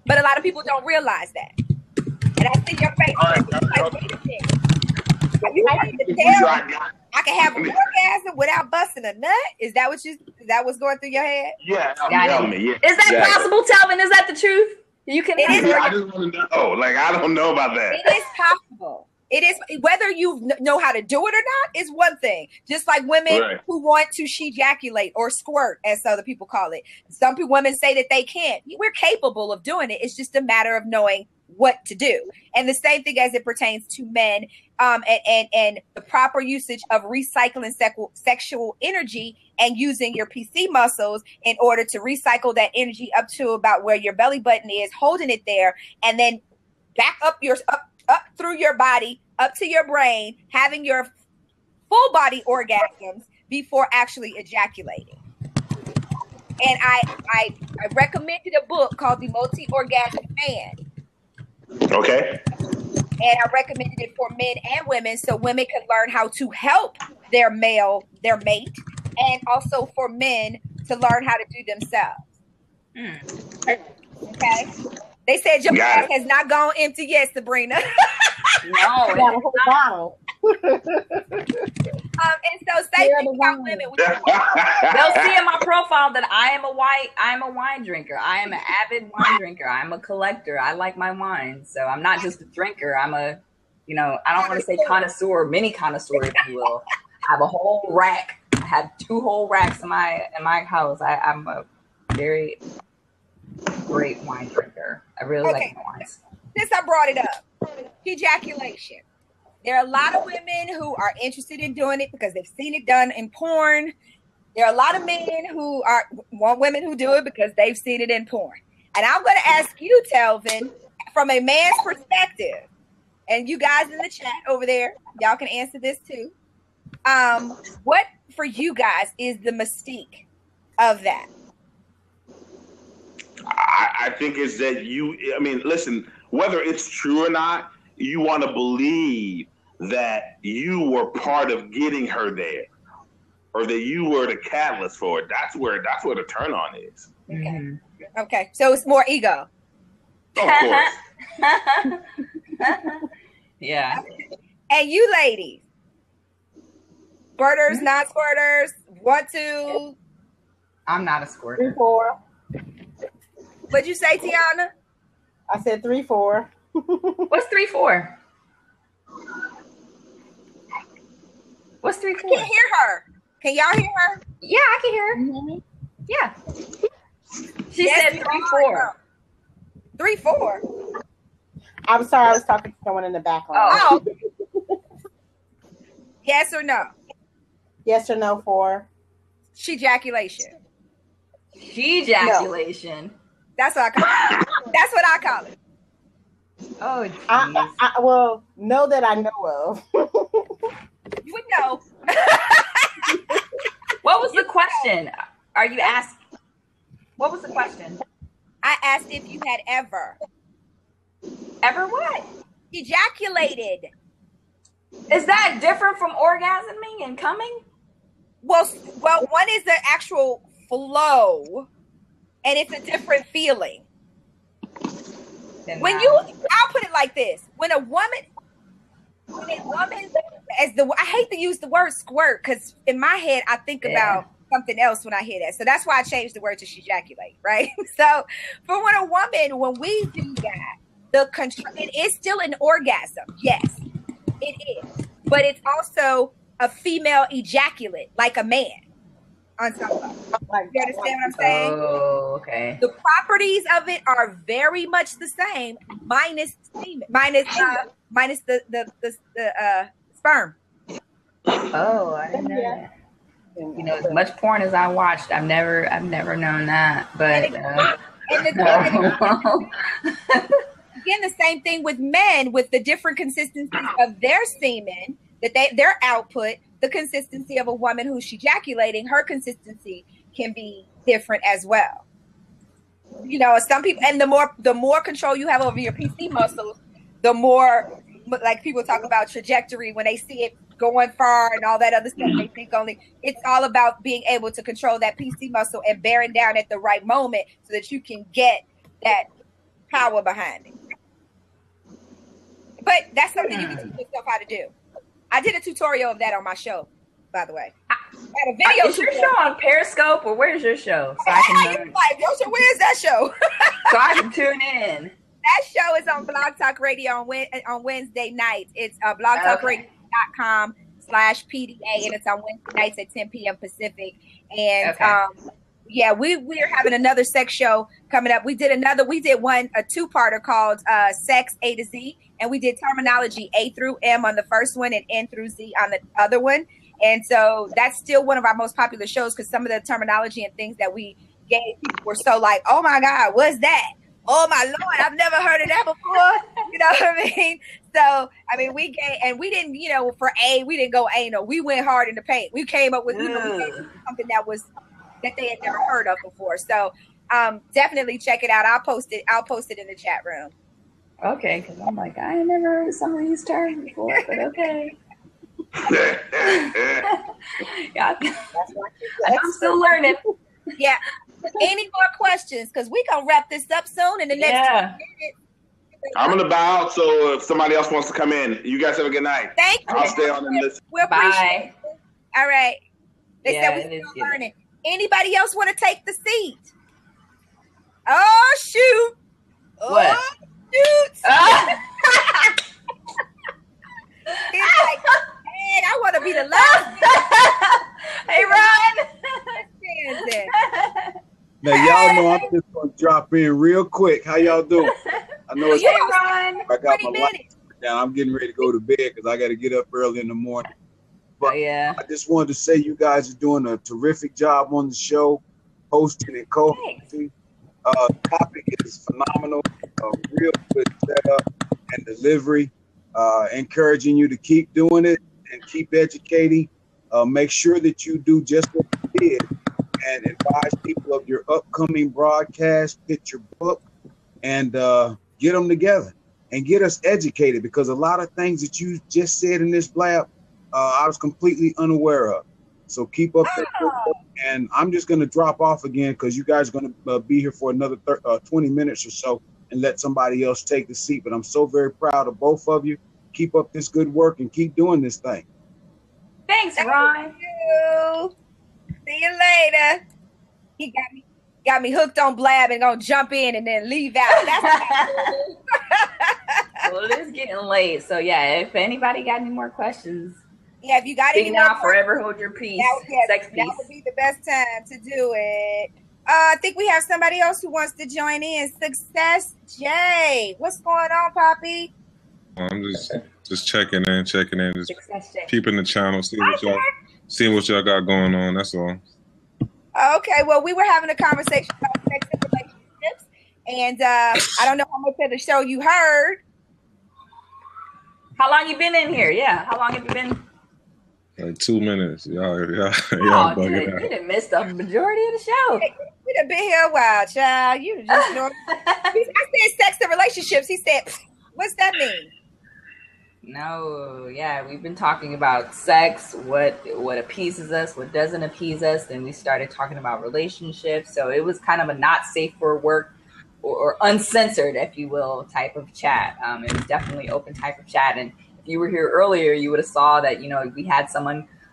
But a lot of people don't realize that. And I see your face. Like, wait a minute. Are you trying to tell I can have an orgasm without busting a nut? Is that what's going through your head? Yeah, tell me. Yeah, is that possible, Telvin? Is that the truth? You can. I just want to know. Like, I don't know about that. It is possible. It is, whether you know how to do it or not is one thing. Just like women who want to she-jaculate or squirt, as other people call it. Some women say that they can't. We're capable of doing it. It's just a matter of knowing what to do. And the same thing as it pertains to men, and the proper usage of recycling sexual energy and using your PC muscles in order to recycle that energy up to about where your belly button is, holding it there, and then back up up through your body, up to your brain, having your full body orgasms before actually ejaculating. And I recommended a book called The Multi-Orgasmic Man. Okay. And I recommended it for men and women so women can learn how to help their mate, and also for men to learn how to do themselves. Okay? They said your glass has not gone empty yet, Sabrina. No, got a whole bottle. And so same thing about women. They'll see in my profile that I'm a wine drinker. I am an avid wine drinker. I'm a collector. I like my wine. So I'm not just a drinker. I'm a, I don't want to say connoisseur, mini connoisseur, if you will. I have a whole rack. I have 2 whole racks in my house. I'm a very great wine drinker. I really like my wines. Since I brought it up, ejaculation. There are a lot of women who are interested in doing it because they've seen it done in porn. There are a lot of men who want women who do it because they've seen it in porn. And I'm going to ask you, Telvin, from a man's perspective, and you guys in the chat over there, y'all can answer this too. What for you guys is the mystique of that? I think it's that listen, whether it's true or not, you want to believe that you were part of getting her there, or that you were the catalyst for it. That's where the turn on is. Okay. Okay. So it's more ego. Of course. Yeah. And you ladies, squirters, not squirters, want to? I'm not a squirter. 3-4. What'd you say, Tiana? I said 3-4. What's 3-4? What's 3-4? I can't hear her. Can y'all hear her? Yeah, I can hear her. Mm-hmm. Yeah. She said 3-4. 3-4. I'm sorry, I was talking to someone in the background. Oh. Yes or no? Yes or no for? She-jaculation. She-jaculation. No. That's what I call it. That's what I call it. Oh, I well, know that I know of. You would know. What was the question? Are you asking? What was the question? I asked if you had ever what? Ejaculated. Is that different from orgasming and coming? Well, one is the actual flow, and it's a different feeling. I'll put it like this: when a woman, I hate to use the word squirt because in my head I think about something else when I hear that. So that's why I changed the word to ejaculate, right? So for when we do that, it is still an orgasm. Yes, it is, but it's also a female ejaculate, like a man. On some level. You understand what I'm saying? Oh, okay. The properties of it are very much the same, minus the sperm. Oh, I didn't know that. As much porn as I watched, I've never known that. But again, the same thing with men, with the different consistencies of their semen, their output. The consistency of a woman who's ejaculating, her consistency can be different as well. Some people, and the more control you have over your PC muscles, the more, like people talk about trajectory when they see it going far and all that other stuff. They think it's all about being able to control that PC muscle and bearing down at the right moment so that you can get that power behind it. But that's something you can teach yourself how to do. I did a tutorial of that on my show, by the way. I had a video. Is your show on Periscope, or where's your show? So I can where's that show? So I can tune in. That show is on Blog Talk Radio on Wednesday nights. It's blogtalkradio.com/PDA, and it's on Wednesday nights at 10 p.m. Pacific. And we are having another sex show coming up. We did a 2-parter called Sex A to Z, and we did terminology A through M on the first one and N through Z on the other one. And so that's still one of our most popular shows because some of the terminology and things that we gave people were so like, oh my God, what's that? Oh my Lord, I've never heard of that before. You know what I mean? So, I mean, we didn't, for A, we didn't go anal. We went hard in the paint. We came up with something that they had never heard of before. So, definitely check it out. I'll post it in the chat room. Okay, because I'm like, I ain't never heard of some of these terms before, but okay. Yeah, I'm still learning. Yeah. Any more questions? Because we're going to wrap this up soon in the next 2 minutes. I'm going to bow, so if somebody else wants to come in, you guys have a good night. Thank you. I'll stay on and listen. We'll appreciate it. All right. They said we're still learning. Anybody else want to take the seat? Oh, shoot. What? Oh, shoot. He's like, man, I want to be the last. Hey, Ron. Now, y'all know I'm just going to drop in real quick. How y'all doing? I know it's Ron. I got my lights down. I'm getting ready to go to bed because I got to get up early in the morning. But I just wanted to say you guys are doing a terrific job on the show, hosting and co-hosting. Topic is phenomenal. Real good setup and delivery. Encouraging you to keep doing it and keep educating. Make sure that you do just what you did and advise people of your upcoming broadcast, get your book, and get them together and get us educated, because a lot of things that you just said in this blab, I was completely unaware of. So keep up that work. And I'm just going to drop off again because you guys are going to be here for another 20 minutes or so and let somebody else take the seat. But I'm so very proud of both of you. Keep up this good work and keep doing this thing. Thanks, Ron. Thank you. See you later. He got me hooked on Blab and gonna jump in and then leave out. Well, it is getting late, so if anybody got any more questions, if you got any more now, forever hold your peace. Sex peace. That would be the best time to do it. I think we have somebody else who wants to join in. Success Jay, what's going on, Poppy? I'm just checking in, just keeping the channel, seeing what y'all got going on. That's all. Okay, well, we were having a conversation about sex and relationships, and I don't know how much of the show you heard. How long you been in here? Yeah, how long have you been? Like 2 minutes. Y'all bugging out. You didn't miss the majority of the show. We done been here a while, child. You just know. I said sex and relationships. He said, what's that mean? No, we've been talking about sex, what appeases us, what doesn't appease us. Then we started talking about relationships. So it was kind of a not safe for work or uncensored, if you will, type of chat. It was definitely open type of chat. And if you were here earlier, you would have saw that, we had some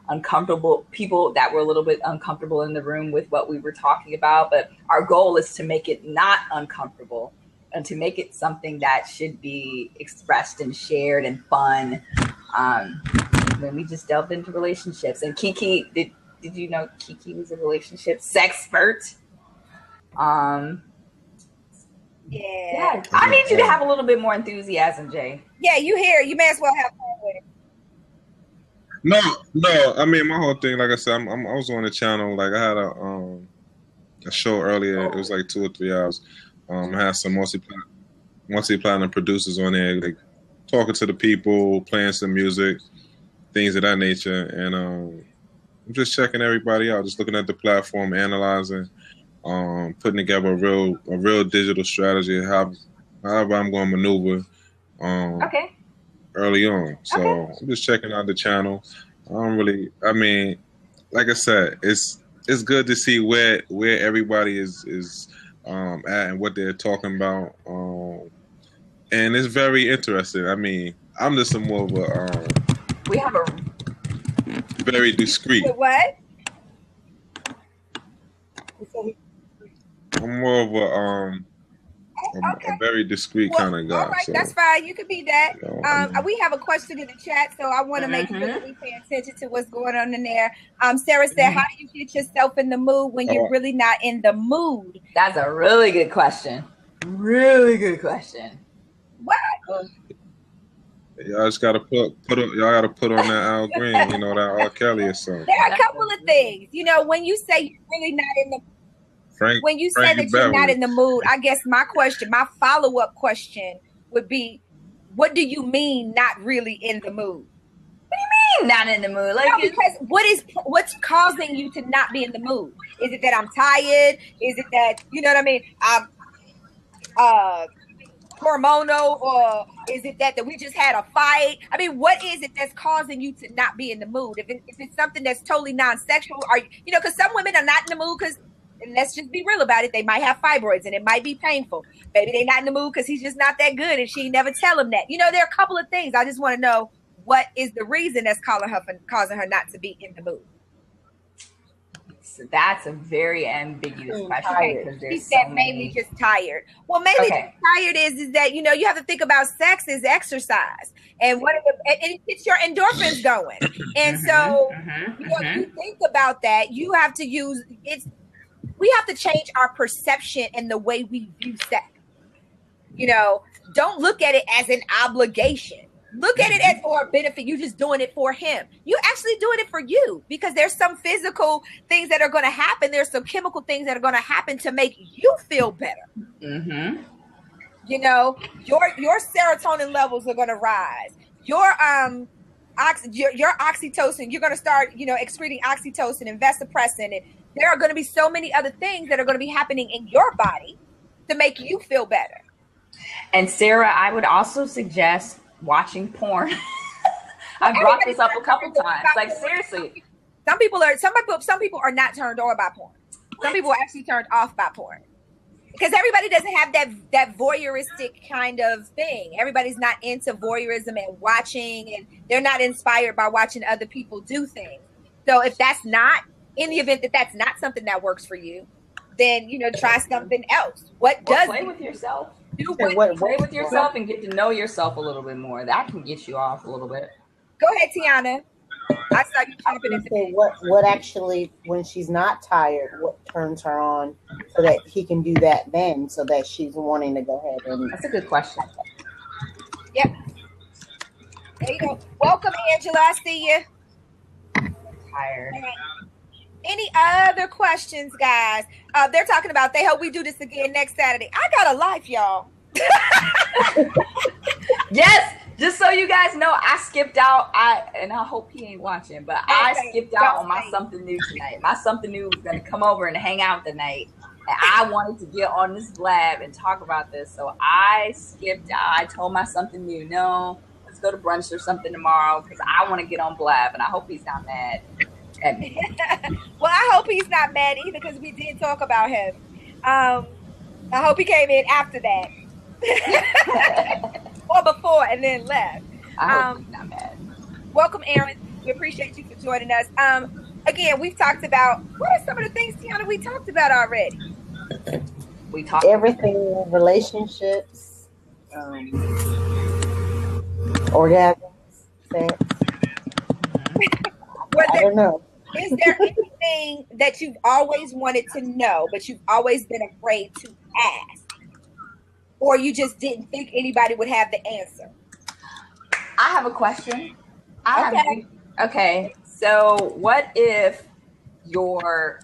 uncomfortable people that were a little bit uncomfortable in the room with what we were talking about. But our goal is to make it not uncomfortable, and to make it something that should be expressed and shared and fun. When we just delved into relationships. And KiKi, did you know KiKi was a relationship SEXpert? Yeah. I need you to have a little bit more enthusiasm, Jay. Yeah, you here. You may as well have fun with it. No. I mean, my whole thing, like I said, I was on the channel. Like I had a show earlier. It was like 2 or 3 hours. I had some multi-platinum producers on there, like talking to the people, playing some music, things of that nature. And I'm just checking everybody out, just looking at the platform, analyzing, putting together a real digital strategy, however I'm going to maneuver early on. So I'm just checking out the channel. Like I said, it's good to see where everybody is at and what they're talking about. And it's very interesting. I mean, I'm just more of a we have a very discreet. What? I'm more of a very discreet kind of guy. All right, so, that's fine. You could be that. We have a question in the chat, so I want to make sure that we pay attention to what's going on in there. Sarah said, "How do you get yourself in the mood when you're really not in the mood?" That's a really good question. Really good question. What? Y'all just gotta put on that Al Green, that R. Kelly or something. There are a couple of things. When you say you're really not in the when you say that you're not in the mood, I guess my follow-up question would be, what do you mean not really in the mood? What do you mean not in the mood? Like, no, because what's causing you to not be in the mood? Is it that I'm tired? Is it that, you know what I mean? I'm hormonal, or is it that we just had a fight? I mean, what is it that's causing you to not be in the mood? If it's something that's totally non-sexual, because some women are not in the mood because, and let's just be real about it, they might have fibroids and it might be painful. Maybe they're not in the mood because he's just not that good and she never tell him that. There are a couple of things. I just want to know, what is the reason that's causing her not to be in the mood? So that's a very ambiguous question. She said mainly just tired. Well, mainly just tired is that, you have to think about sex as exercise. And it gets your endorphins going. And so if you think about that, we have to change our perception and the way we view sex. Don't look at it as an obligation. Look at it as for a benefit. You're just doing it for him. You're actually doing it for you, because there's some physical things that are going to happen. There's some chemical things that are going to happen to make you feel better. Mm-hmm. Your serotonin levels are going to rise. Your oxytocin, you're going to start, excreting oxytocin and vasopressin. And there are going to be so many other things that are going to be happening in your body to make you feel better. And Sarah, I would also suggest watching porn. I've brought this up a couple times. Like, seriously. Some people are not turned on by porn. Some people are actually turned off by porn. Because everybody doesn't have that voyeuristic kind of thing. Everybody's not into voyeurism and watching, and they're not inspired by watching other people do things. So if that's not, in the event that that's not something that works for you, then, try something else. Play with yourself. Play with yourself and get to know yourself a little bit more. That can get you off a little bit. Go ahead, Tiana. I saw you popping into it. What actually, when she's not tired, what turns her on so that he can do that then, so that she's wanting to go ahead and... That's a good question. Yep. There you go. Welcome, Angela. I see you. Tired. Right. Any other questions, guys? They're talking about they hope we do this again next Saturday. I got a life, y'all. Yes, just so you guys know, I skipped out. I hope he ain't watching, but I skipped out on my something new tonight. My something new was going to come over and hang out tonight, and I wanted to get on this Blab and talk about this, so I skipped out. I told my something new, no, let's go to brunch or something tomorrow because I want to get on Blab, and I hope he's not mad at me. Well, I hope he's not mad either, because we did talk about him. I hope he came in after that. Or before and then left. I hope he's not mad. Welcome, Aaron. We appreciate you for joining us. Again, we've talked about, what are some of the things, Tiana, we talked about already? We talked everything, relationships, orgasms, sex. I don't know. Is there anything that you've always wanted to know, but you've always been afraid to ask? Or you just didn't think anybody would have the answer? I have a question. Okay. So what if I'm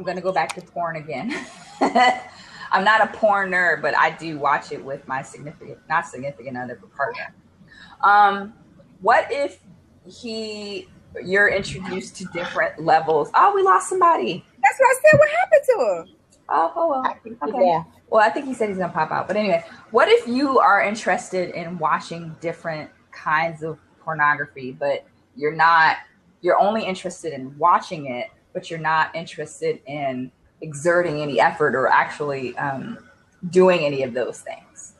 going to go back to porn again. I'm not a porn nerd, but I do watch it with my not significant other, but partner. What if you're introduced to different levels? Oh, we lost somebody. That's what I said. What happened to him? Oh, well. Okay. Yeah. Well, I think he said he's going to pop out. But anyway, what if you are interested in watching different kinds of pornography, but you're only interested in watching it, but you're not interested in exerting any effort or actually doing any of those things.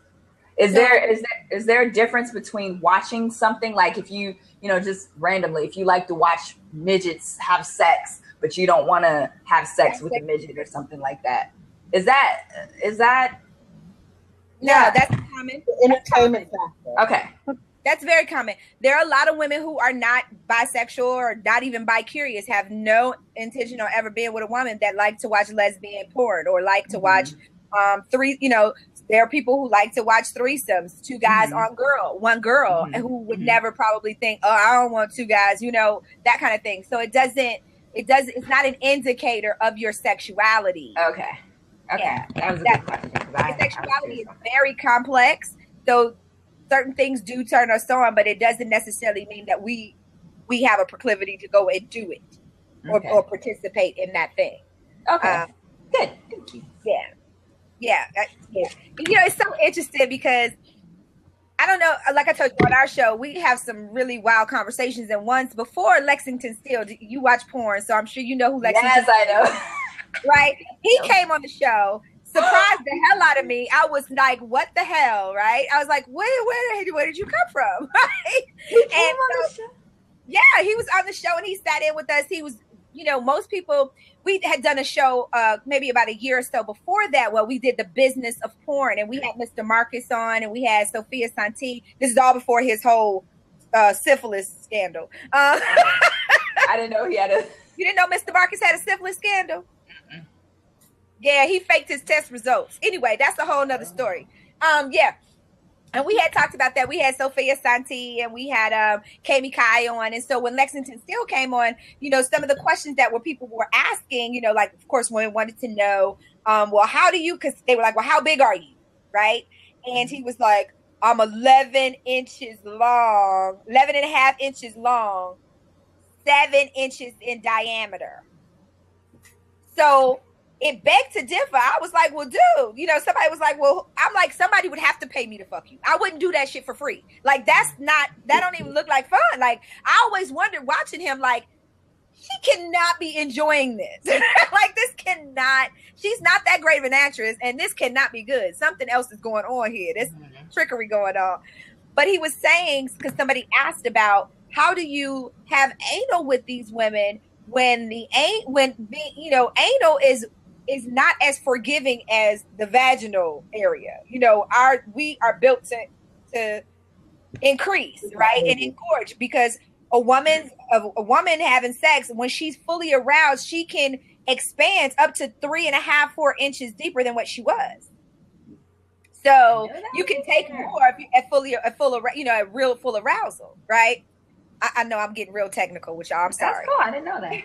Is there a difference between watching something, like if you just randomly, if you like to watch midgets have sex, but you don't want to have sex with a midget or something like that? Is that? No, that's common. Entertainment factor. Okay. That's very common. There are a lot of women who are not bisexual or not even bi-curious, have no intention on ever being with a woman, that like to watch lesbian porn or like to watch there are people who like to watch threesomes, 2 guys on one girl, and who would never probably think, oh, I don't want 2 guys, that kind of thing. So it's not an indicator of your sexuality. Okay. Yeah. That was a good question. Sexuality is very complex. So certain things do turn us on, but it doesn't necessarily mean that we have a proclivity to go and do it or participate in that thing. Okay. Good. Thank you. Yeah. It's so interesting because I don't know, like I told you on our show, we have some really wild conversations. And once before Lexington Steele, you watch porn, so I'm sure you know who Lexington Yes, I know. Right? He came on the show, surprised the hell out of me. I was like, what the hell, right? I was like, where did you come from? Right? He came on the show? Yeah, he was on the show and he sat in with us. He was, most people, we had done a show maybe about a year or so before that where we did the business of porn, and we had Mr. Marcus on and we had Sophia Santi. This is all before his whole syphilis scandal. I didn't know he had a... You didn't know Mr. Marcus had a syphilis scandal? Yeah, he faked his test results. Anyway, that's a whole nother story. Yeah. And we had talked about that. We had Sophia Santi and we had Kami Kai on. And so when Lexington Steele came on, some of the questions that people were asking, like, of course, women wanted to know, well, how do you, because they were like, well, how big are you? Right. And he was like, I'm 11 inches long, 11 and a half inches long, 7 inches in diameter. So it begged to differ. I was like, well, dude, somebody was like, well, I'm like, somebody would have to pay me to fuck you. I wouldn't do that shit for free. Like, that don't even look like fun. Like, I always wondered watching him, like, he cannot be enjoying this. Like, she's not that great of an actress, and this cannot be good. Something else is going on here. There's trickery going on. But he was saying, because somebody asked about, how do you have anal with these women when anal is not as forgiving as the vaginal area. We are built to increase, right? And engorge, because a woman having sex, when she's fully aroused, she can expand up to 3.5-4 inches deeper than what she was. So you can take more if you at real full arousal, right? I know I'm getting real technical with y'all. I'm sorry. That's cool. I didn't know that.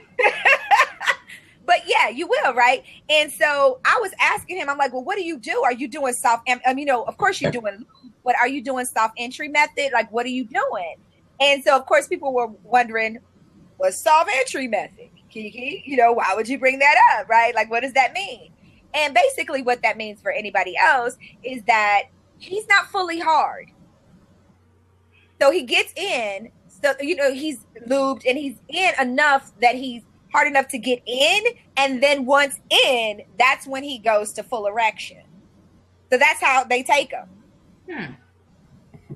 But yeah, you will, right? And so I was asking him, I'm like, well, what do you do? Are you doing soft, of course you're doing, but are you doing soft entry method? Like, what are you doing? And so, of course, people were wondering, what's soft entry method? KiKi, why would you bring that up, right? Like, what does that mean? And basically what that means for anybody else is that he's not fully hard. So he gets in, so, he's lubed and he's in enough that he's hard enough to get in, and then once in, that's when he goes to full erection. So that's how they take him.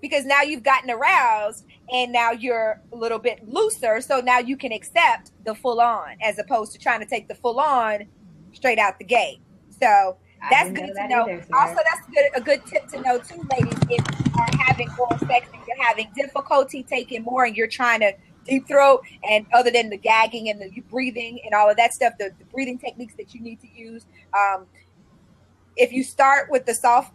Because now you've gotten aroused, and now you're a little bit looser, so now you can accept the full on, as opposed to trying to take the full on straight out the gate. So that's good to know. Also, that's a good tip to know too, ladies, if you are having oral sex and you're having difficulty taking more, and you're trying to deep throat, and other than the gagging and the breathing and all of that stuff, the breathing techniques that you need to use, if you start with the soft,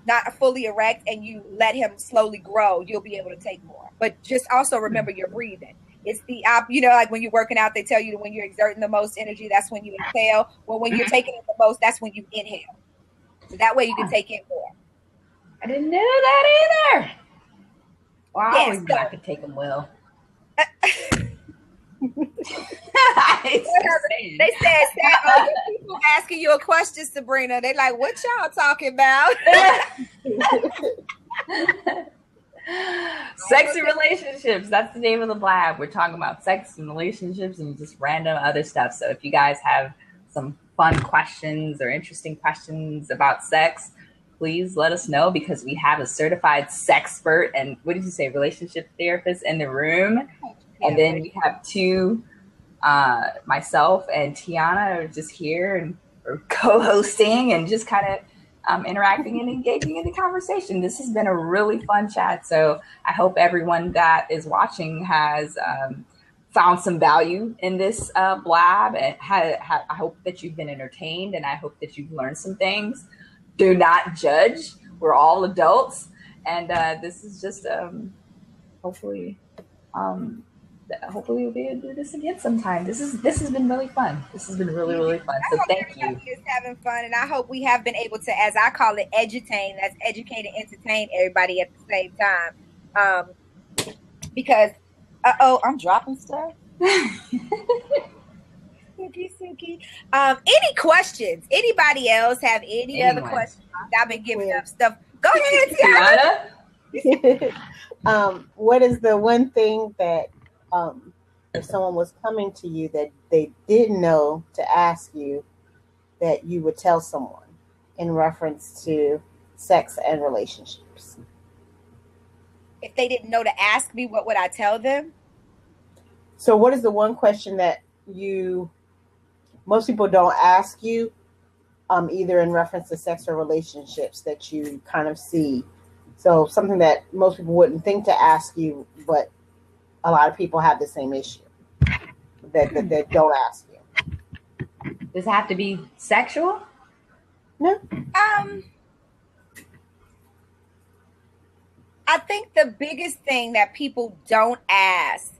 not fully erect, and you let him slowly grow, you'll be able to take more. But just also remember your breathing. It's the like when you're working out, they tell you that when you're exerting the most energy, that's when you exhale. Well, when you're taking it the most, that's when you inhale. So that way you can take in more. I didn't know that either. Well, I always knew I could take them well. They said, people asking you a question, Sabrina. They like, what y'all talking about? Sex and relationships. That's the name of the Blab. We're talking about sex and relationships and just random other stuff. So if you guys have some fun questions or interesting questions about sex, please let us know, because we have a certified SEXpert and what did you say, relationship therapist in the room. And then we have two, myself and Tiana are just here and are co-hosting and just kind of interacting and engaging in the conversation. This has been a really fun chat. So I hope everyone that is watching has found some value in this Blab. And I hope that you've been entertained, and I hope that you've learned some things. Do not judge. We're all adults. And this is just hopefully we'll be able to do this again sometime. This has been really fun. This has been really, really fun. So thank you. Is having fun, and I hope we have been able to, as I call it, edutain. That's educate and entertain everybody at the same time. Because I'm dropping stuff. Suki. Any questions? Anybody else have any other questions? I've been giving up stuff. Go ahead, Tiana. What is the one thing that if someone was coming to you that they didn't know to ask you, that you would tell someone in reference to sex and relationships? If they didn't know to ask me, what would I tell them? So what is the one question that most people don't ask you, either in reference to sex or relationships, that you kind of see? So something that most people wouldn't think to ask you, but a lot of people have the same issue that don't ask you. Does it have to be sexual? No. I think the biggest thing that people don't ask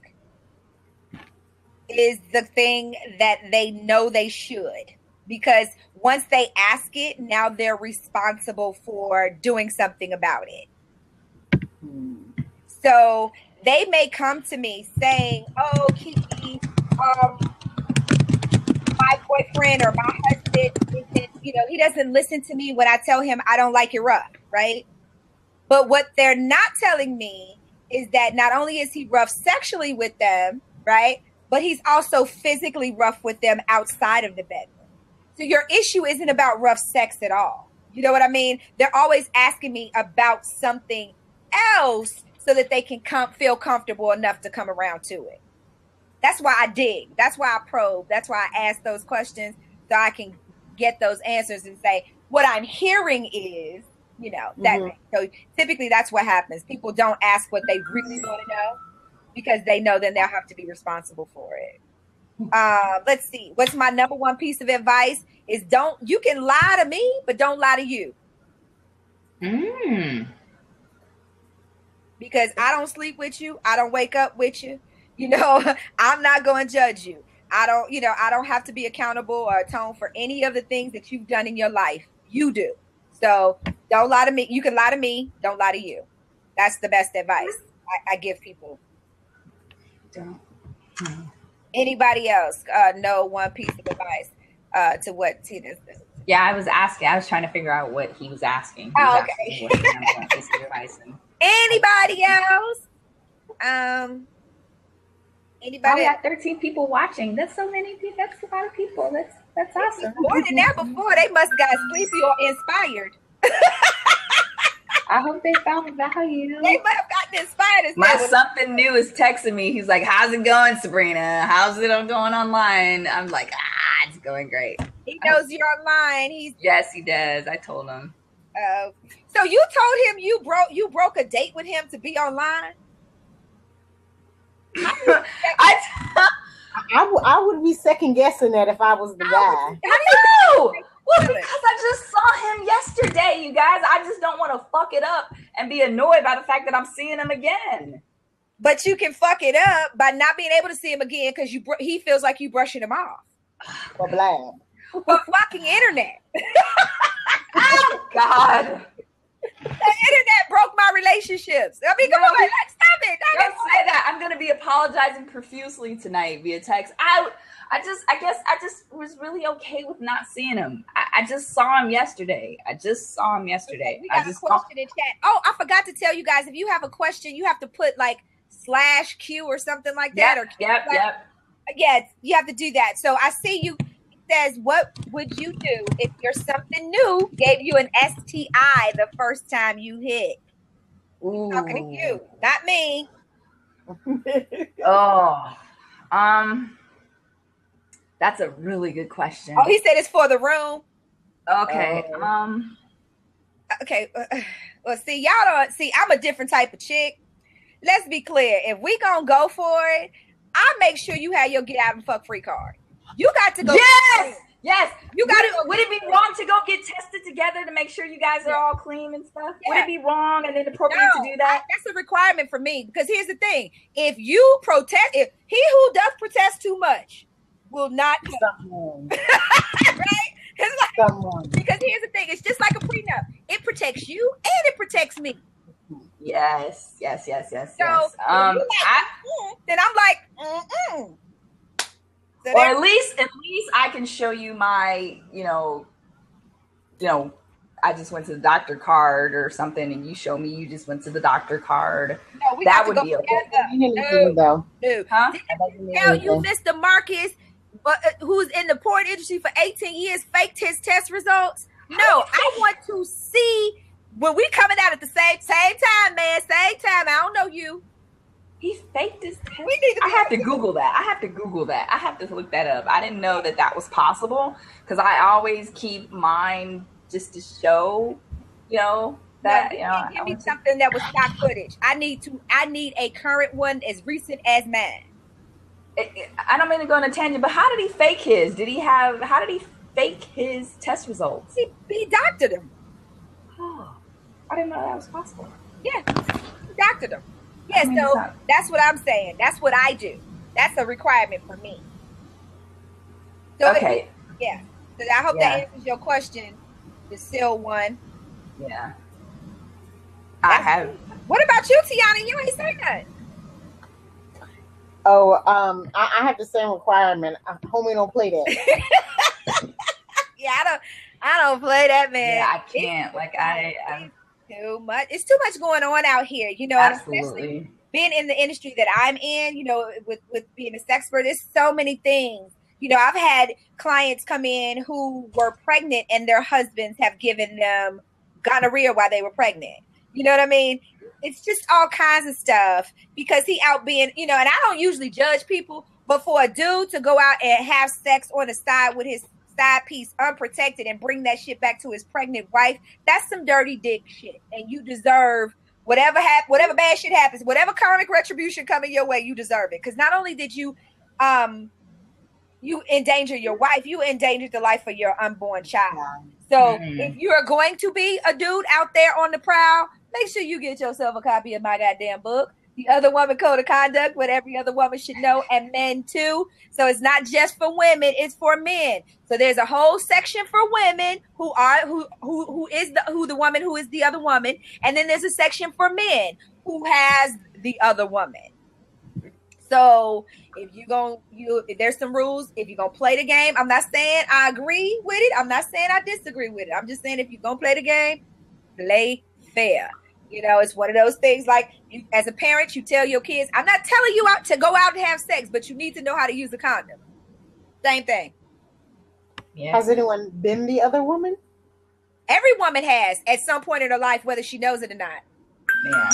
is the thing that they know they should. Because once they ask it, now they're responsible for doing something about it. So they may come to me saying, "Oh, KiKi, my boyfriend or my husband isn't, he doesn't listen to me when I tell him I don't like it rough," right? But what they're not telling me is that not only is he rough sexually with them, right, but he's also physically rough with them outside of the bedroom. So your issue isn't about rough sex at all. You know what I mean? They're always asking me about something else so that they can feel comfortable enough to come around to it. That's why I dig. That's why I probe. That's why I ask those questions, so I can get those answers and say, what I'm hearing is, that. So typically that's what happens. People don't ask what they really want to know because they know then they'll have to be responsible for it. Let's see. What's my number one piece of advice is you can lie to me, but don't lie to you. Because I don't sleep with you. I don't wake up with you. I'm not going to judge you. I don't have to be accountable or atone for any of the things that you've done in your life. You do. So don't lie to me. You can lie to me. Don't lie to you. That's the best advice I give people. Anybody else know one piece of advice to what Tina said? Yeah, I was trying to figure out what he was asking. Okay. Anybody else? Anybody? We got 13 people watching. That's so many people. That's a lot of people. That's awesome. More than that before. They must got sleepy or inspired. I hope they found value. They might have gotten inspired. My something new is texting me. He's like, "How's it going, Sabrina? How's it going online?" I'm like, it's going great. He knows you're online. Yes, he does. I told him. So you told him you broke a date with him to be online? I would be second guessing that if I was the guy. I know. Well, because I just saw him yesterday, you guys. I just don't want to fuck it up and be annoyed by the fact that I'm seeing him again. But you can fuck it up by not being able to see him again because he feels like you brushing him off. Or Blab. Or fucking internet. Oh, God. The internet broke my relationships. I mean, come on, stop it. Don't say that. I'm going to be apologizing profusely tonight via text. I guess I just was really okay with not seeing him. I just saw him yesterday. We got a question in chat. Oh, I forgot to tell you guys, if you have a question, you have to put /Q or something like that. Yep. Yeah, you have to do that. So I see you. says, what would you do if your something new gave you an STI the first time you hit? Ooh. Talking to you, not me. That's a really good question. Oh, he said it's for the room. Okay. Okay. Well, see, y'all don't see. I'm a different type of chick. Let's be clear. If we gonna go for it, I make sure you have your get out and fuck free card. You got to go. Yes. You got to. Would it be wrong to go get tested together to make sure you guys are all clean and stuff? Yeah. Would it be wrong and inappropriate to do that? That's a requirement for me, because here's the thing: if you protest, if he who doth protest too much will not come. Right? It's like, because here's the thing: it's just like a prenup. It protects you and it protects me. Yes. So then I'm like, So or at least I can show you my, I just went to the doctor card or something, and you show me you just went to the doctor card. No, that would be okay. No. Huh? Now you, Mr. Marcus, who's in the porn industry for 18 years, faked his test results. No, I want to see when we coming out at the same time, man. Same time. I don't know you. He faked his test. I have to Google that. I have to look that up. I didn't know that was possible, because I always keep mine just to show, that give me something that was stock footage. I need a current one as recent as mine. I don't mean to go on a tangent, but how did he fake his? How did he fake his test results? He doctored them. Oh, I didn't know that was possible. Yeah, he doctored them. Yeah, so that's what I'm saying. That's what I do. That's a requirement for me. So okay. So I hope that answers your question. The still one. Yeah. I have. What about you, Tiana? You ain't say nothing. Oh, I have the same requirement. Homie don't play that. Yeah, I don't play that, man. Yeah, I can't. I'm too much. It's too much going on out here, Absolutely. Being in the industry that I'm in, with being a SEXpert, there's so many things. I've had clients come in who were pregnant and their husbands have given them gonorrhea while they were pregnant. You know what I mean? It's just all kinds of stuff, because he out being, and I don't usually judge people, but for a dude to go out and have sex on the side with his side piece unprotected and bring that shit back to his pregnant wife, that's some dirty dick shit. And you deserve whatever bad shit happens, whatever karmic retribution coming your way, you deserve it. Because not only did you endanger your wife, you endangered the life of your unborn child. So if you are going to be a dude out there on the prowl, make sure you get yourself a copy of my goddamn book, The Other Woman Code of Conduct, what every other woman should know, and men too. So it's not just for women, it's for men. So there's a whole section for women who is the woman who is the other woman, and then there's a section for men who has the other woman. So if there's some rules. If you're gonna play the game, I'm not saying I agree with it. I'm not saying I disagree with it. I'm just saying if you're gonna play the game, play fair. It's one of those things, like you, as a parent, you tell your kids, I'm not telling you to go out and have sex, but you need to know how to use a condom. Same thing. Yeah. Has anyone been the other woman? Every woman has at some point in her life, whether she knows it or not. Yeah.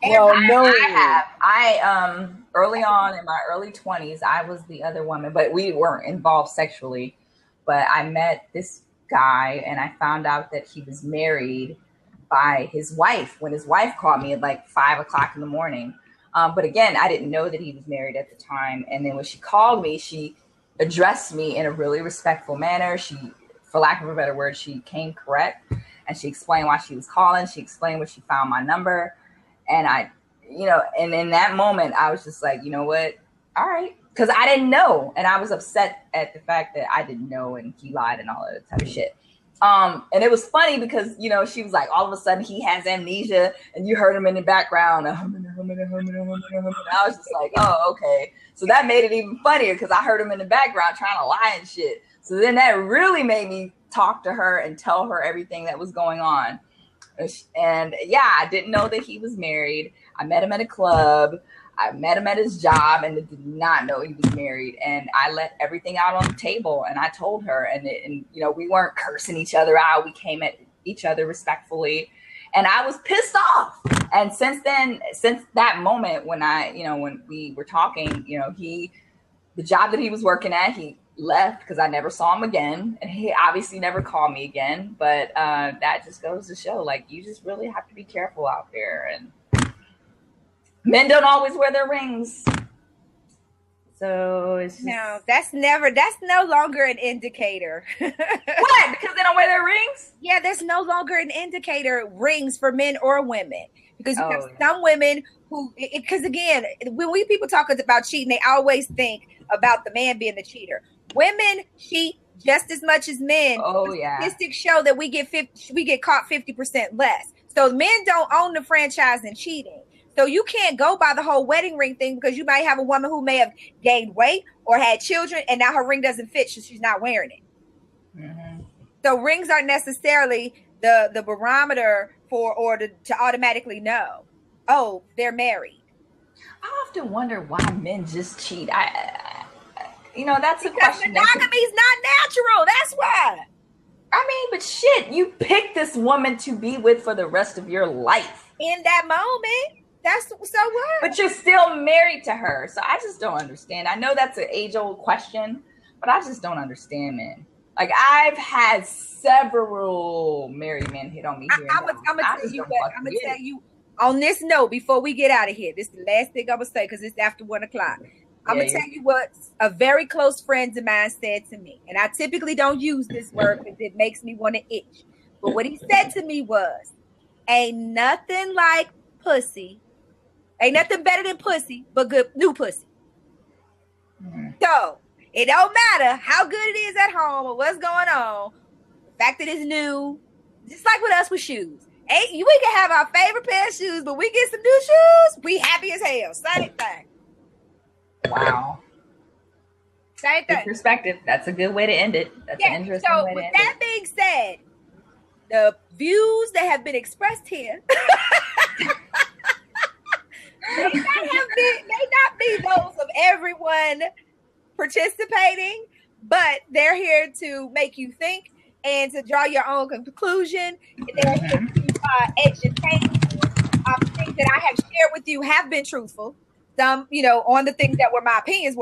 Well, no. I have. I early on in my early 20s, I was the other woman, but we weren't involved sexually. But I met this guy, and I found out that he was married by his wife when his wife called me at like 5 o'clock in the morning. But again, I didn't know that he was married at the time. And then when she called me, she addressed me in a really respectful manner. She, for lack of a better word, she came correct, and she explained why she was calling. She explained where she found my number. And and in that moment, I was just like, you know what? All right. Because I didn't know. And I was upset at the fact that I didn't know and he lied and all that type of shit. And it was funny because, she was like, all of a sudden he has amnesia and you heard him in the background. I was just like, oh, okay. So that made it even funnier because I heard him in the background trying to lie and shit. So then that really made me talk to her and tell her everything that was going on. And yeah, I didn't know that he was married. I met him at a club. I met him at his job and did not know he was married. And I let everything out on the table, and I told her, and you know, we weren't cursing each other out. We came at each other respectfully, and I was pissed off. And since that moment when when we were talking, you know, the job that he was working at, he left because I never saw him again, and he obviously never called me again. But that just goes to show, like, you just really have to be careful out there, and men don't always wear their rings. So it's just... No, that's no longer an indicator. What? Because they don't wear their rings? Yeah, there's no longer an indicator, rings for men or women. Because you have some women who, because again, when people talk about cheating, they always think about the man being the cheater. Women cheat just as much as men. Oh yeah. Statistics show that we get caught 50% less. So men don't own the franchise in cheating. So you can't go by the whole wedding ring thing, because you might have a woman who may have gained weight or had children, and now her ring doesn't fit, so she's not wearing it. Mm-hmm. So rings aren't necessarily the barometer to automatically know, oh, they're married. I often wonder why men just cheat. That's a question. Monogamy is not natural. That's why. I mean, but shit, you pick this woman to be with for the rest of your life. In that moment. That's so what? But you're still married to her. So I just don't understand. I know that's an age-old question, but I just don't understand, man. Like, I've had several married men hit on me here. I'm gonna tell you on this note before we get out of here. This is the last thing I'm gonna say, because it's after 1 o'clock. I'm gonna tell you what a very close friend of mine said to me, and I typically don't use this word because it makes me want to itch. But what he said to me was, "Ain't nothing like pussy." Ain't nothing better than pussy, but good new pussy. Mm-hmm. So it don't matter how good it is at home or what's going on. The fact that it's new, just like with us with shoes. We can have our favorite pair of shoes, but we get some new shoes, we happy as hell. Same thing. Wow. Same thing. Good perspective. That's a good way to end it. That's an interesting way to end it. So with that being said, the views that have been expressed here may not be those of everyone participating, but they're here to make you think and to draw your own conclusion. They're here to educate. Things that I have shared with you have been truthful. Some, on the things that were my opinions,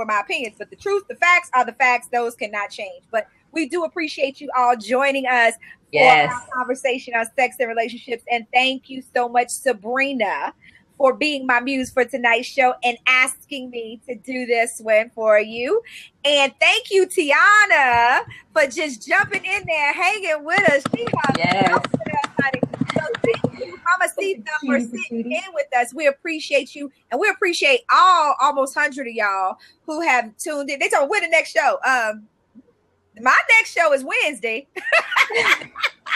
but the truth, the facts are the facts. Those cannot change. But we do appreciate you all joining us for our conversation on sex and relationships. And thank you so much, Sabrina, for being my muse for tonight's show and asking me to do this one for you. And thank you, Tiana, for just jumping in there, hanging with us. Yes. So thank you, Mama Sita, for sitting in with us. We appreciate you, and we appreciate almost 100 of y'all who have tuned in. They told me, when the next show? My next show is Wednesday.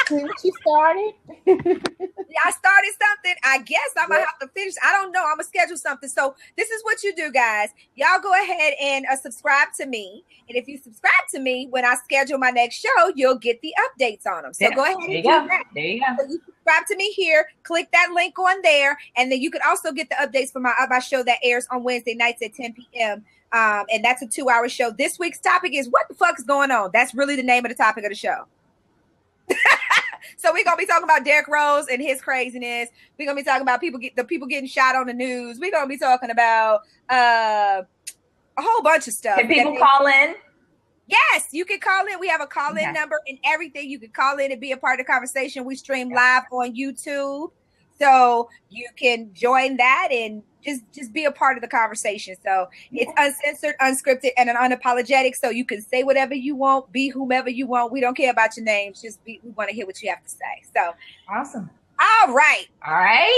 She started? I started something. I guess I'm going to have to finish. I don't know. I'm going to schedule something. So this is what you do, guys. Y'all go ahead and subscribe to me. And if you subscribe to me, when I schedule my next show, you'll get the updates on them. So go ahead and do that. There you go. So you subscribe to me here. Click that link on there. And then you can also get the updates for my show that airs on Wednesday nights at 10 p.m. And that's a 2-hour show. This week's topic is what the fuck is going on? That's really the name of the topic of the show. So we're going to be talking about Derrick Rose and his craziness. We're going to be talking about people getting shot on the news. We're going to be talking about a whole bunch of stuff. Can people call in? Yes, you can call in. We have a call-in number and everything. You can call in and be a part of the conversation. We stream live on YouTube. So you can join that and just be a part of the conversation. So it's uncensored, unscripted, and unapologetic. So you can say whatever you want, be whomever you want. We don't care about your names. We want to hear what you have to say. So awesome. All right.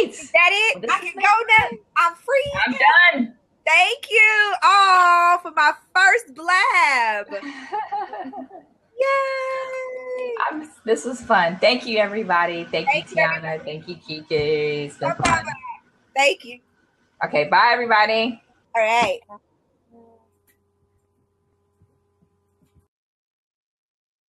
Is that it? Well, I can go now. I'm free. I'm done. Thank you all for my first Blab. Yay! This was fun. Thank you, everybody. Thank you, Tiana. Thank you, KiKi. It's been fun. Thank you. Okay, bye, everybody. All right.